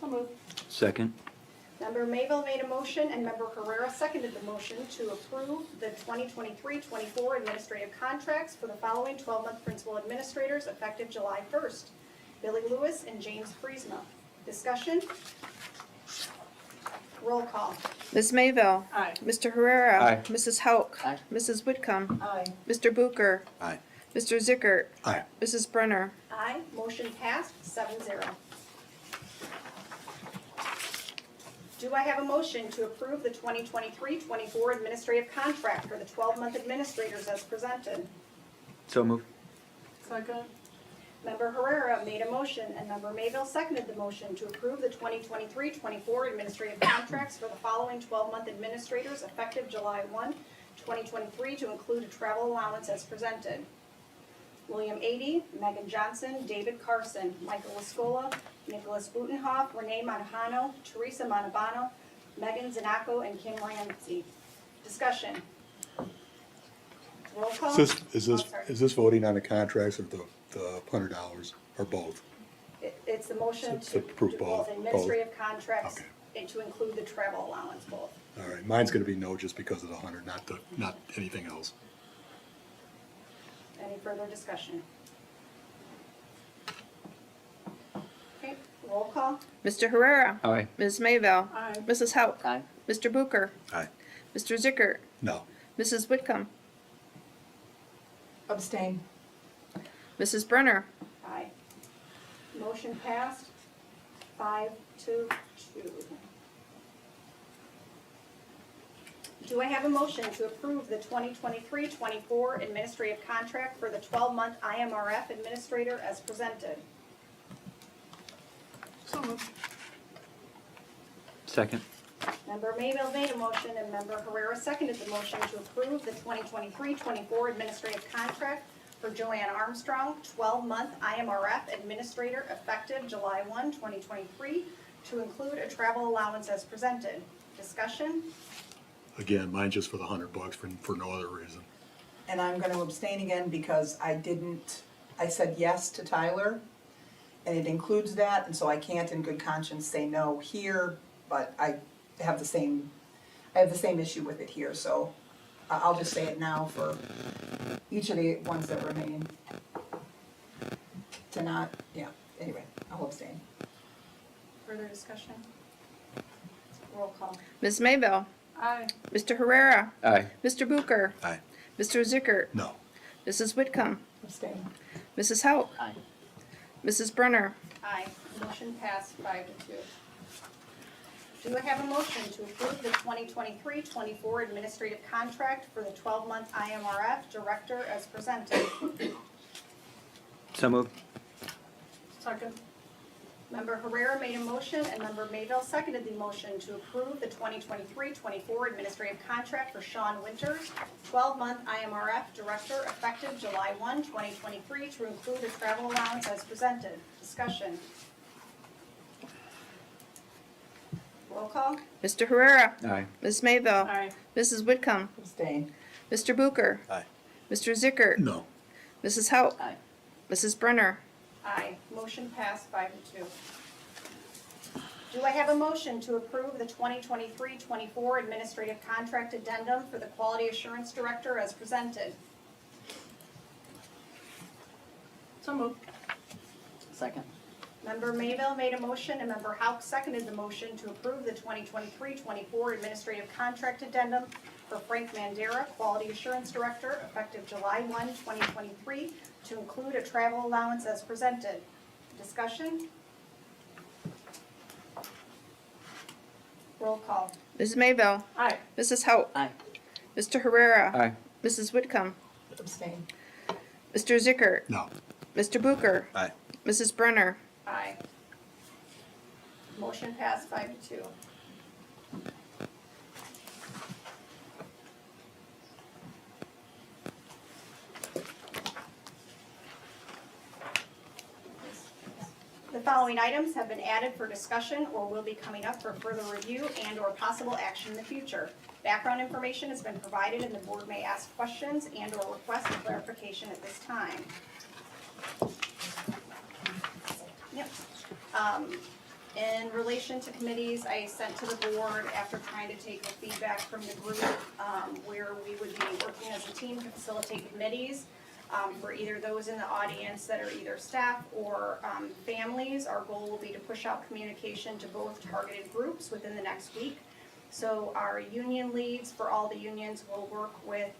[SPEAKER 6] So moved.
[SPEAKER 3] Second.
[SPEAKER 5] Member Mayville made a motion and Member Herrera seconded the motion to approve the 2023-24 administrative contracts for the following 12-month principal administrators effective July 1st. Billy Lewis and James Friesma. Discussion? Roll call.
[SPEAKER 16] Ms. Mayville.
[SPEAKER 6] Aye.
[SPEAKER 16] Mr. Herrera.
[SPEAKER 3] Aye.
[SPEAKER 16] Mrs. Hauk.
[SPEAKER 11] Aye.
[SPEAKER 16] Mrs. Whitcomb.
[SPEAKER 11] Aye.
[SPEAKER 16] Mr. Booker.
[SPEAKER 18] Aye.
[SPEAKER 16] Mr. Zickert.
[SPEAKER 14] Aye.
[SPEAKER 16] Mrs. Brenner.
[SPEAKER 5] Aye. Motion passed 7-0. Do I have a motion to approve the 2023-24 administrative contract for the 12-month administrators as presented?
[SPEAKER 3] So moved.
[SPEAKER 6] Second.
[SPEAKER 5] Member Herrera made a motion and Member Mayville seconded the motion to approve the 2023-24 administrative contracts for the following 12-month administrators effective July 1, 2023 to include a travel allowance as presented. William Ady, Megan Johnson, David Carson, Michael Lascola, Nicholas Butenhoff, Renee Montajano, Teresa Montalbano, Megan Zanaco, and Kim Ramsey. Discussion. Roll call.
[SPEAKER 14] Is
[SPEAKER 5] Oh, sorry.
[SPEAKER 14] this voting on the contracts or the $100 or both?
[SPEAKER 5] It's the motion
[SPEAKER 14] To
[SPEAKER 5] to
[SPEAKER 14] approve
[SPEAKER 5] do
[SPEAKER 14] both,
[SPEAKER 5] both administrative contracts
[SPEAKER 14] Okay.
[SPEAKER 5] and to include the travel allowance both.
[SPEAKER 14] All right, mine's gonna be no just because of the 100, not anything else.
[SPEAKER 5] Any further discussion? Okay, roll call.
[SPEAKER 16] Mr. Herrera.
[SPEAKER 3] Aye.
[SPEAKER 16] Ms. Mayville.
[SPEAKER 6] Aye.
[SPEAKER 16] Mrs. Hauk. Mr. Booker.
[SPEAKER 18] Aye.
[SPEAKER 16] Mr. Zickert.
[SPEAKER 14] No.
[SPEAKER 16] Mrs. Whitcomb.
[SPEAKER 11] Abstain.
[SPEAKER 16] Mrs. Brenner.
[SPEAKER 5] Aye. Motion passed 5-2. Do I have a motion to approve the 2023-24 administrative contract for the 12-month IMRF administrator as presented?
[SPEAKER 6] So moved.
[SPEAKER 3] Second.
[SPEAKER 5] Member Mayville made a motion and Member Herrera seconded the motion to approve the 2023-24 administrative contract for Joanne Armstrong, 12-month IMRF administrator effective July 1, 2023, to include a travel allowance as presented. Discussion?
[SPEAKER 14] Again, mine's just for the $100 for no other reason.
[SPEAKER 11] And I'm gonna abstain again because I said yes to Tyler, and it includes that, and so I can't in good conscience say no here, but I have the same issue with it here, so I'll just say it now for each of the ones that remain. Anyway, I'll abstain.
[SPEAKER 5] Further discussion? Roll call.
[SPEAKER 16] Ms. Mayville.
[SPEAKER 6] Aye.
[SPEAKER 16] Mr. Herrera.
[SPEAKER 3] Aye.
[SPEAKER 16] Mr. Booker.
[SPEAKER 18] Aye.
[SPEAKER 16] Mr. Zickert.
[SPEAKER 14] No.
[SPEAKER 16] Mrs. Whitcomb.
[SPEAKER 11] Abstain.
[SPEAKER 16] Mrs. Hauk. Mrs. Brenner.
[SPEAKER 5] Aye. Motion passed 5-2. Do I have a motion to approve the 2023-24 administrative contract for the 12-month IMRF director as presented?
[SPEAKER 3] So moved.
[SPEAKER 6] Second.
[SPEAKER 5] Member Herrera made a motion and Member Mayville seconded the motion to approve the 2023-24 administrative contract for Sean Winters, 12-month IMRF director effective July 1, 2023 to include a travel allowance as presented. Discussion. Roll call.
[SPEAKER 16] Mr. Herrera.
[SPEAKER 3] Aye.
[SPEAKER 16] Ms. Mayville.
[SPEAKER 6] Aye.
[SPEAKER 16] Mrs. Whitcomb.
[SPEAKER 11] Abstain.
[SPEAKER 16] Mr. Booker.
[SPEAKER 18] Aye.
[SPEAKER 16] Mr. Zickert.
[SPEAKER 14] No.
[SPEAKER 16] Mrs. Hauk. Mrs. Brenner.
[SPEAKER 5] Aye. Motion passed 5-2. Do I have a motion to approve the 2023-24 administrative contract addendum for the quality assurance director as presented?
[SPEAKER 6] So moved.
[SPEAKER 11] Second.
[SPEAKER 5] Member Mayville made a motion and Member Hauk seconded the motion to approve the 2023-24 administrative contract addendum for Frank Mandera, quality assurance director, effective July 1, 2023, to include a travel allowance as presented. Discussion? Roll call.
[SPEAKER 16] Mrs. Mayville.
[SPEAKER 6] Aye.
[SPEAKER 16] Mrs. Haut.
[SPEAKER 13] Aye.
[SPEAKER 16] Mr. Herrera.
[SPEAKER 3] Aye.
[SPEAKER 16] Mrs. Whitcomb.
[SPEAKER 11] Abstain.
[SPEAKER 16] Mr. Zickert.
[SPEAKER 14] No.
[SPEAKER 16] Mr. Booker.
[SPEAKER 18] Aye.
[SPEAKER 16] Mrs. Brenner.
[SPEAKER 5] Aye. Motion passed 5-2. The following items have been added for discussion or will be coming up for further review and/or possible action in the future. Background information has been provided and the board may ask questions and/or request clarification at this time. Yep. In relation to committees, I sent to the board after trying to take the feedback from the group, where we would be working as a team to facilitate committees. For either those in the audience that are either staff or families, our goal will be to push out communication to both targeted groups within the next week. So our union leads for all the unions will work with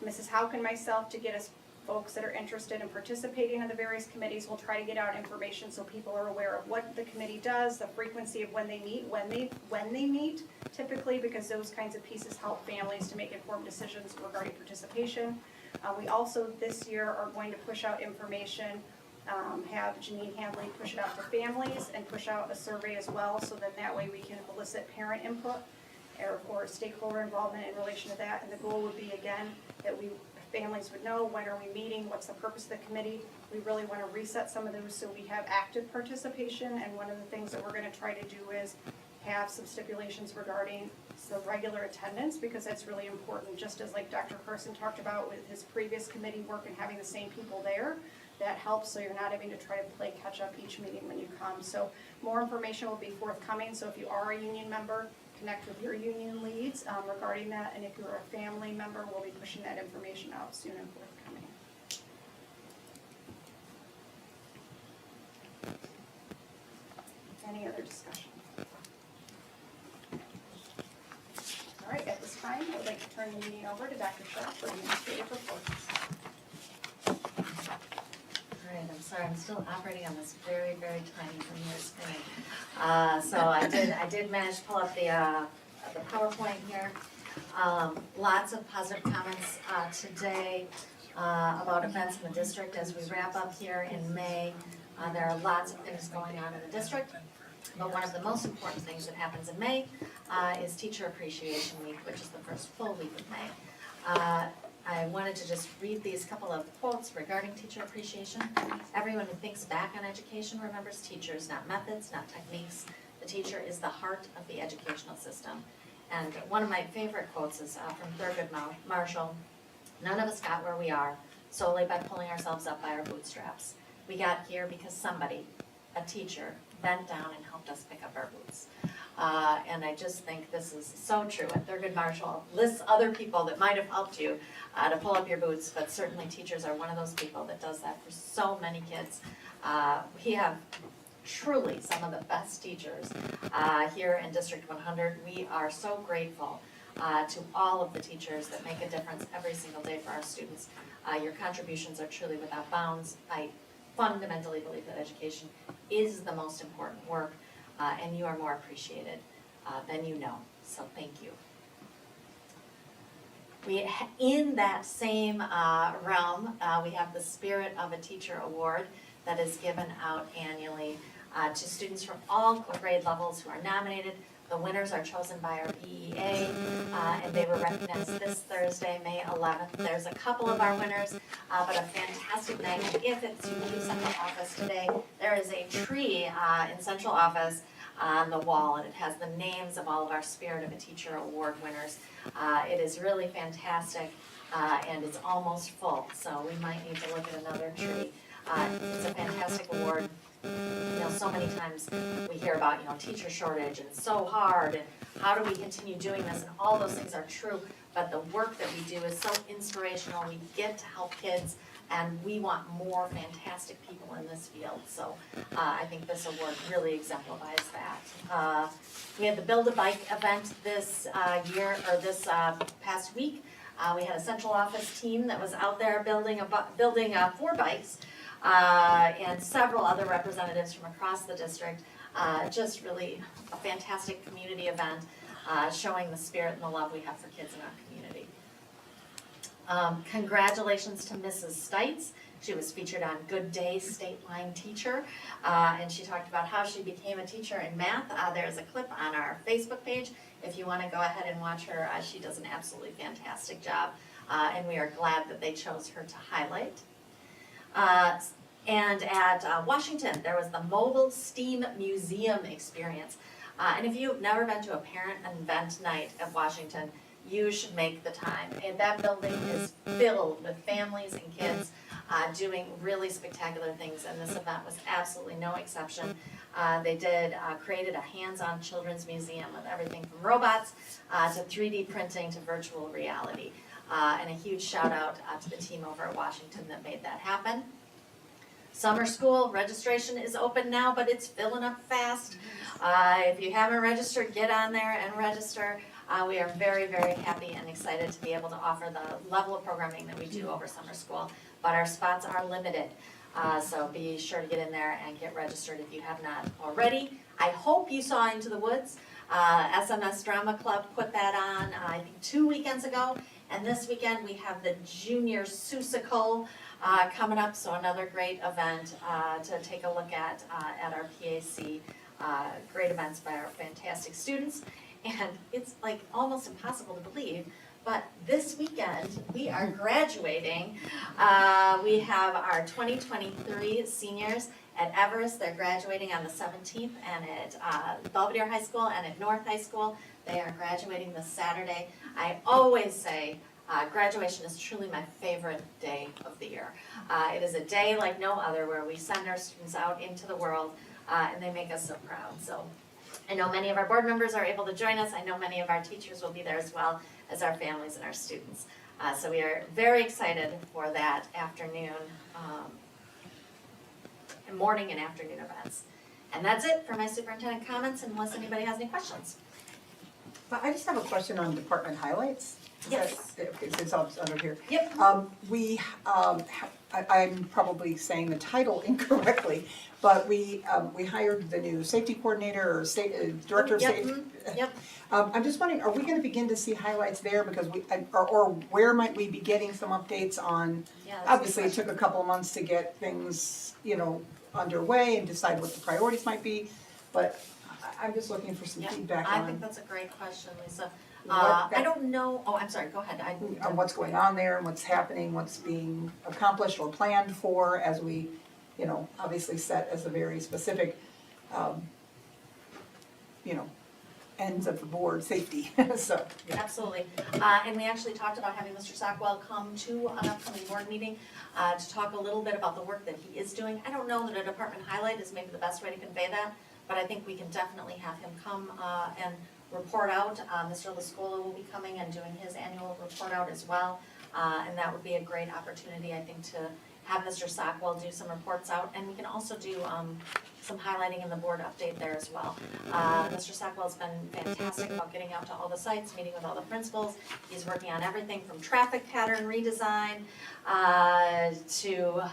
[SPEAKER 5] Mrs. Hauk and myself to get us folks that are interested in participating in the various committees. We'll try to get out information so people are aware of what the committee does, the frequency of when they meet, when they meet typically, because those kinds of pieces help families to make informed decisions regarding participation. We also this year are going to push out information, have Janine Handley push it out to families and push out a survey as well, so then that way we can elicit parent input or stakeholder involvement in relation to that. And the goal would be, again, that families would know when are we meeting, what's the purpose of the committee. We really want to reset some of those so we have active participation, and one of the things that we're going to try to do is have some stipulations regarding the regular attendance, because that's really important, just as like Dr. Carson talked about with his previous committee work and having the same people there. That helps, so you're not having to try to play catch up each meeting when you come. So more information will be forthcoming, so if you are a union member, connect with your union leads regarding that, and if you're a family member, we'll be pushing that information out soon and forthcoming. Any other discussion? All right, at this time, I would like to turn the meeting over to Dr. Sharp for administrative reports.
[SPEAKER 12] All right, I'm sorry, I'm still operating on this very, very tiny Premier screen. So I did manage to pull up the PowerPoint here. Lots of positive comments today about events in the district as we wrap up here in May. There are lots of things going on in the district, but one of the most important things that happens in May is Teacher Appreciation Week, which is the first full week of May. I wanted to just read these couple of quotes regarding teacher appreciation. Everyone who thinks back on education remembers teachers, not methods, not techniques. The teacher is the heart of the educational system. And one of my favorite quotes is from Thurgood Marshall. None of us got where we are solely by pulling ourselves up by our bootstraps. We got here because somebody, a teacher, bent down and helped us pick up our boots. And I just think this is so true. And Thurgood Marshall lists other people that might have helped you to pull up your boots, but certainly teachers are one of those people that does that for so many kids. We have truly some of the best teachers here in District 100. We are so grateful to all of the teachers that make a difference every single day for our students. Your contributions are truly without bounds. I fundamentally believe that education is the most important work, and you are more appreciated than you know, so thank you. In that same realm, we have the Spirit of a Teacher Award that is given out annually to students from all grade levels who are nominated. The winners are chosen by our BEA, and they were recognized this Thursday, May 11th. There's a couple of our winners, but a fantastic night. And if it's you leave Central Office today, there is a tree in Central Office on the wall, and it has the names of all of our Spirit of a Teacher Award winners. It is really fantastic, and it's almost full, so we might need to look at another tree. It's a fantastic award. You know, so many times we hear about, teacher shortage and it's so hard and how do we continue doing this, and all those things are true, but the work that we do is so inspirational. We get to help kids, and we want more fantastic people in this field, so I think this award really exemplifies that. We had the Build a Bike event this year, or this past week. We had a Central Office team that was out there building 4 bikes. And several other representatives from across the district. Just really a fantastic community event, showing the spirit and the love we have for kids in our community. Congratulations to Mrs. Stites. She was featured on Good Day State Line Teacher, and she talked about how she became a teacher in math. There's a clip on our Facebook page. If you want to go ahead and watch her, she does an absolutely fantastic job, and we are glad that they chose her to highlight. And at Washington, there was the Mobile STEAM Museum experience. And if you've never been to a parent event night at Washington, you should make the time. And that building is filled with families and kids doing really spectacular things, and this event was absolutely no exception. They created a hands-on children's museum with everything from robots to 3D printing to virtual reality. And a huge shout out to the team over at Washington that made that happen. Summer school registration is open now, but it's filling up fast. If you haven't registered, get on there and register. We are very, very happy and excited to be able to offer the level of programming that we do over summer school, but our spots are limited. So be sure to get in there and get registered if you have not already. I hope you saw Into the Woods. SMS Drama Club put that on, I think 2 weekends ago, and this weekend we have the Junior Susical coming up, so another great event to take a look at our PAC. Great events by our fantastic students. And it's like almost impossible to believe, but this weekend we are graduating. We have our 2023 seniors at Everest. They're graduating on the 17th, and at Belvedere High School and at North High School. They are graduating this Saturday. I always say graduation is truly my favorite day of the year. It is a day like no other where we send our students out into the world, and they make us so proud. So I know many of our board members are able to join us. I know many of our teachers will be there as well as our families and our students. So we are very excited for that afternoon, morning and afternoon events. And that's it for my superintendent comments, unless anybody has any questions.
[SPEAKER 11] I just have a question on department highlights.
[SPEAKER 12] Yes.
[SPEAKER 11] Okay, since I'm under here.
[SPEAKER 12] Yep.
[SPEAKER 11] I'm probably saying the title incorrectly, but we hired the new safety coordinator or director of safety.
[SPEAKER 12] Yep.
[SPEAKER 11] I'm just wondering, are we gonna begin to see highlights there, because or where might we be getting some updates on?
[SPEAKER 12] Yeah, that's a good
[SPEAKER 11] Obviously, it took a couple of months to get things, underway and decide what the priorities might be, but I'm just looking for some feedback
[SPEAKER 12] I
[SPEAKER 11] on
[SPEAKER 12] think that's a great question, Lisa.
[SPEAKER 11] What-
[SPEAKER 12] I don't know, I'm sorry, go ahead.
[SPEAKER 11] on what's going on there and what's happening, what's being accomplished or planned for as we, obviously set as a very specific, ends of the board, safety, so. Yeah.
[SPEAKER 12] Absolutely. And we actually talked about having Mr. Sockwell come to an upcoming board meeting to talk a little bit about the work that he is doing. I don't know that a department highlight is maybe the best way to convey that, but I think we can definitely have him come and report out. Mr. Lascola will be coming and doing his annual report out as well. And that would be a great opportunity, I think, to have Mr. Sockwell do some reports out. And we can also do some highlighting in the board update there as well. Mr. Sockwell's been fantastic about getting out to all the sites, meeting with all the principals. He's working on everything from traffic pattern redesign to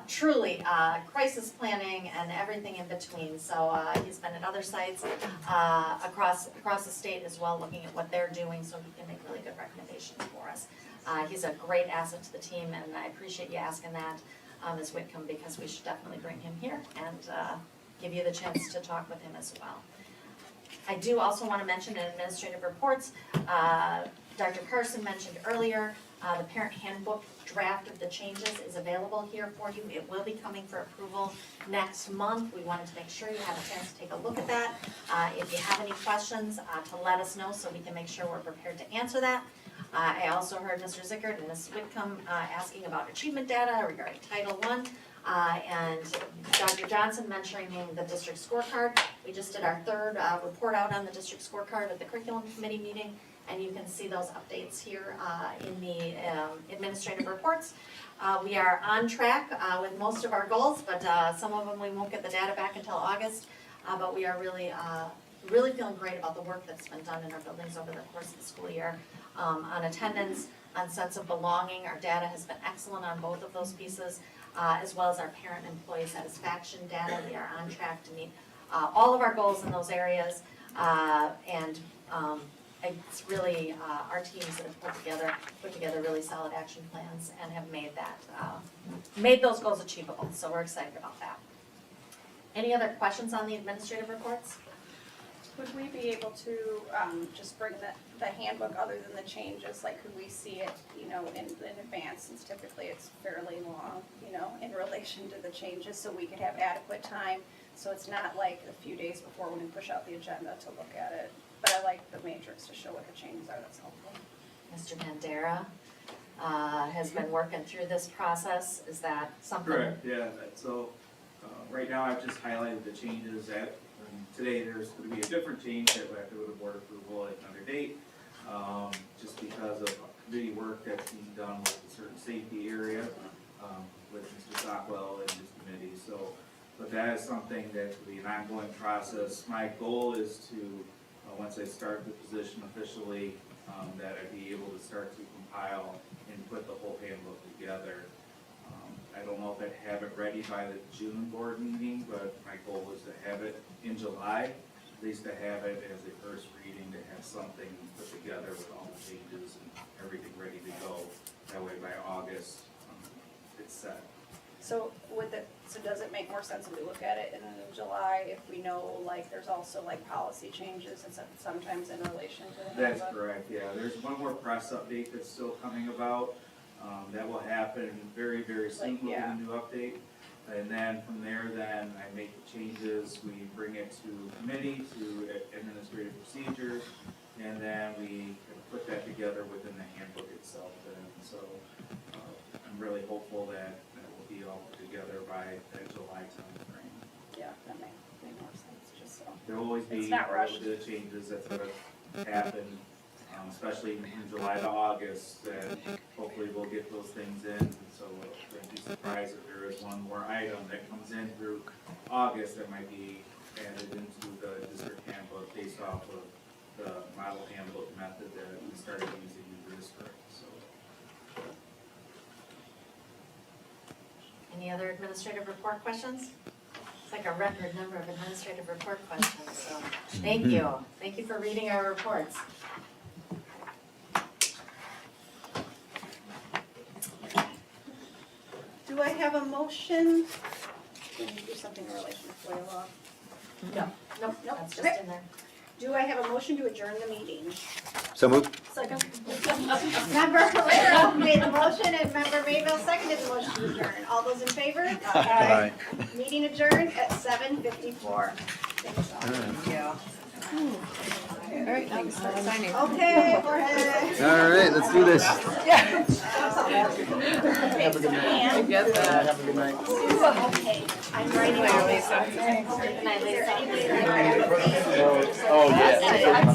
[SPEAKER 12] truly crisis planning and everything in between. So he's been at other sites across the state as well, looking at what they're doing so he can make really good recommendations for us. He's a great asset to the team, and I appreciate you asking that, Ms. Whitcomb, because we should definitely bring him here and give you the chance to talk with him as well. I do also want to mention in administrative reports, Dr. Carson mentioned earlier, the parent handbook draft of the changes is available here for you. It will be coming for approval next month. We wanted to make sure you had a chance to take a look at that. If you have any questions, to let us know so we can make sure we're prepared to answer that. I also heard Mr. Zickert and Ms. Whitcomb asking about achievement data regarding Title I, and Dr. Johnson mentioning the district scorecard. We just did our third report out on the district scorecard at the curriculum committee meeting, and you can see those updates here in the administrative reports. We are on track with most of our goals, but some of them we won't get the data back until August, but we are really feeling great about the work that's been done in our buildings over the course of the school year. On attendance, on sense of belonging, our data has been excellent on both of those pieces, as well as our parent and employee satisfaction data. We are on track to meet all of our goals in those areas. And it's really our teams that have put together really solid action plans and have made those goals achievable. So we're excited about that. Any other questions on the administrative reports?
[SPEAKER 5] Would we be able to just bring the handbook other than the changes? Like, could we see it, in advance, since typically it's fairly long, in relation to the changes, so we could have adequate time? So it's not like a few days before when we push out the agenda to look at it. But I like the matrix to show what the changes are, that's helpful.
[SPEAKER 12] Mr. Bandera has been working through this process. Is that something?
[SPEAKER 20] Correct, yeah, so, right now I've just highlighted the changes today there's going to be a different change that we have to go to board approval at another date, just because of committee work that's being done with a certain safety area, with Mr. Stockwell and his committee, so, but that is something that will be an ongoing process. My goal is to, once I start the position officially, that I'd be able to start to compile and put the whole handbook together. I don't know if I'd have it ready by the June board meeting, but my goal is to have it in July, at least to have it as a first reading, to have something put together with all the changes and everything ready to go. That way by August, it's set.
[SPEAKER 5] So does it make more sense if we look at it in July, if we know, like, there's also like policy changes and sometimes in relation to the
[SPEAKER 20] That's
[SPEAKER 5] handbook?
[SPEAKER 20] correct, yeah. There's one more press update that's still coming about. That will happen very, very soon, we'll get a new update. And then from there, then I make the changes, we bring it to committee, to administrative procedures, and then we put that together within the handbook itself. And so I'm really hopeful that will be all put together by that July timeframe.
[SPEAKER 5] Yeah, that makes more sense, just so.
[SPEAKER 20] There'll always be
[SPEAKER 5] It's not
[SPEAKER 20] a
[SPEAKER 5] rushed.
[SPEAKER 20] little bit of changes that's gonna happen, especially in July to August, and hopefully we'll get those things in. So don't be surprised if there is one more item that comes in through August that might be added into the district handbook based off of the model handbook method that we started using in the district, so.
[SPEAKER 12] Any other administrative report questions? It's like a record number of administrative report questions, so thank you. Thank you for reading our reports.
[SPEAKER 5] Do I have a motion? Can you do something in relation to FOIA law?
[SPEAKER 12] No. Nope, that's just in there.
[SPEAKER 5] Do I have a motion to adjourn the meeting?
[SPEAKER 3] So moved.
[SPEAKER 5] Second. Member Valero made the motion and Member Mayville seconded the motion to adjourn. All those in favor?
[SPEAKER 3] Aye.
[SPEAKER 5] Meeting adjourned at 7:54. Thanks all.
[SPEAKER 12] Thank you.
[SPEAKER 2] All right, now we start signing.
[SPEAKER 5] Okay, we're ahead.
[SPEAKER 3] All right, let's do this.
[SPEAKER 5] Have a good night.
[SPEAKER 2] I get that.
[SPEAKER 5] Have a good night. Okay, I'm writing all this.
[SPEAKER 12] Good night, Lisa.
[SPEAKER 5] Is there anybody that-
[SPEAKER 3] Oh, yeah.
[SPEAKER 12] I'm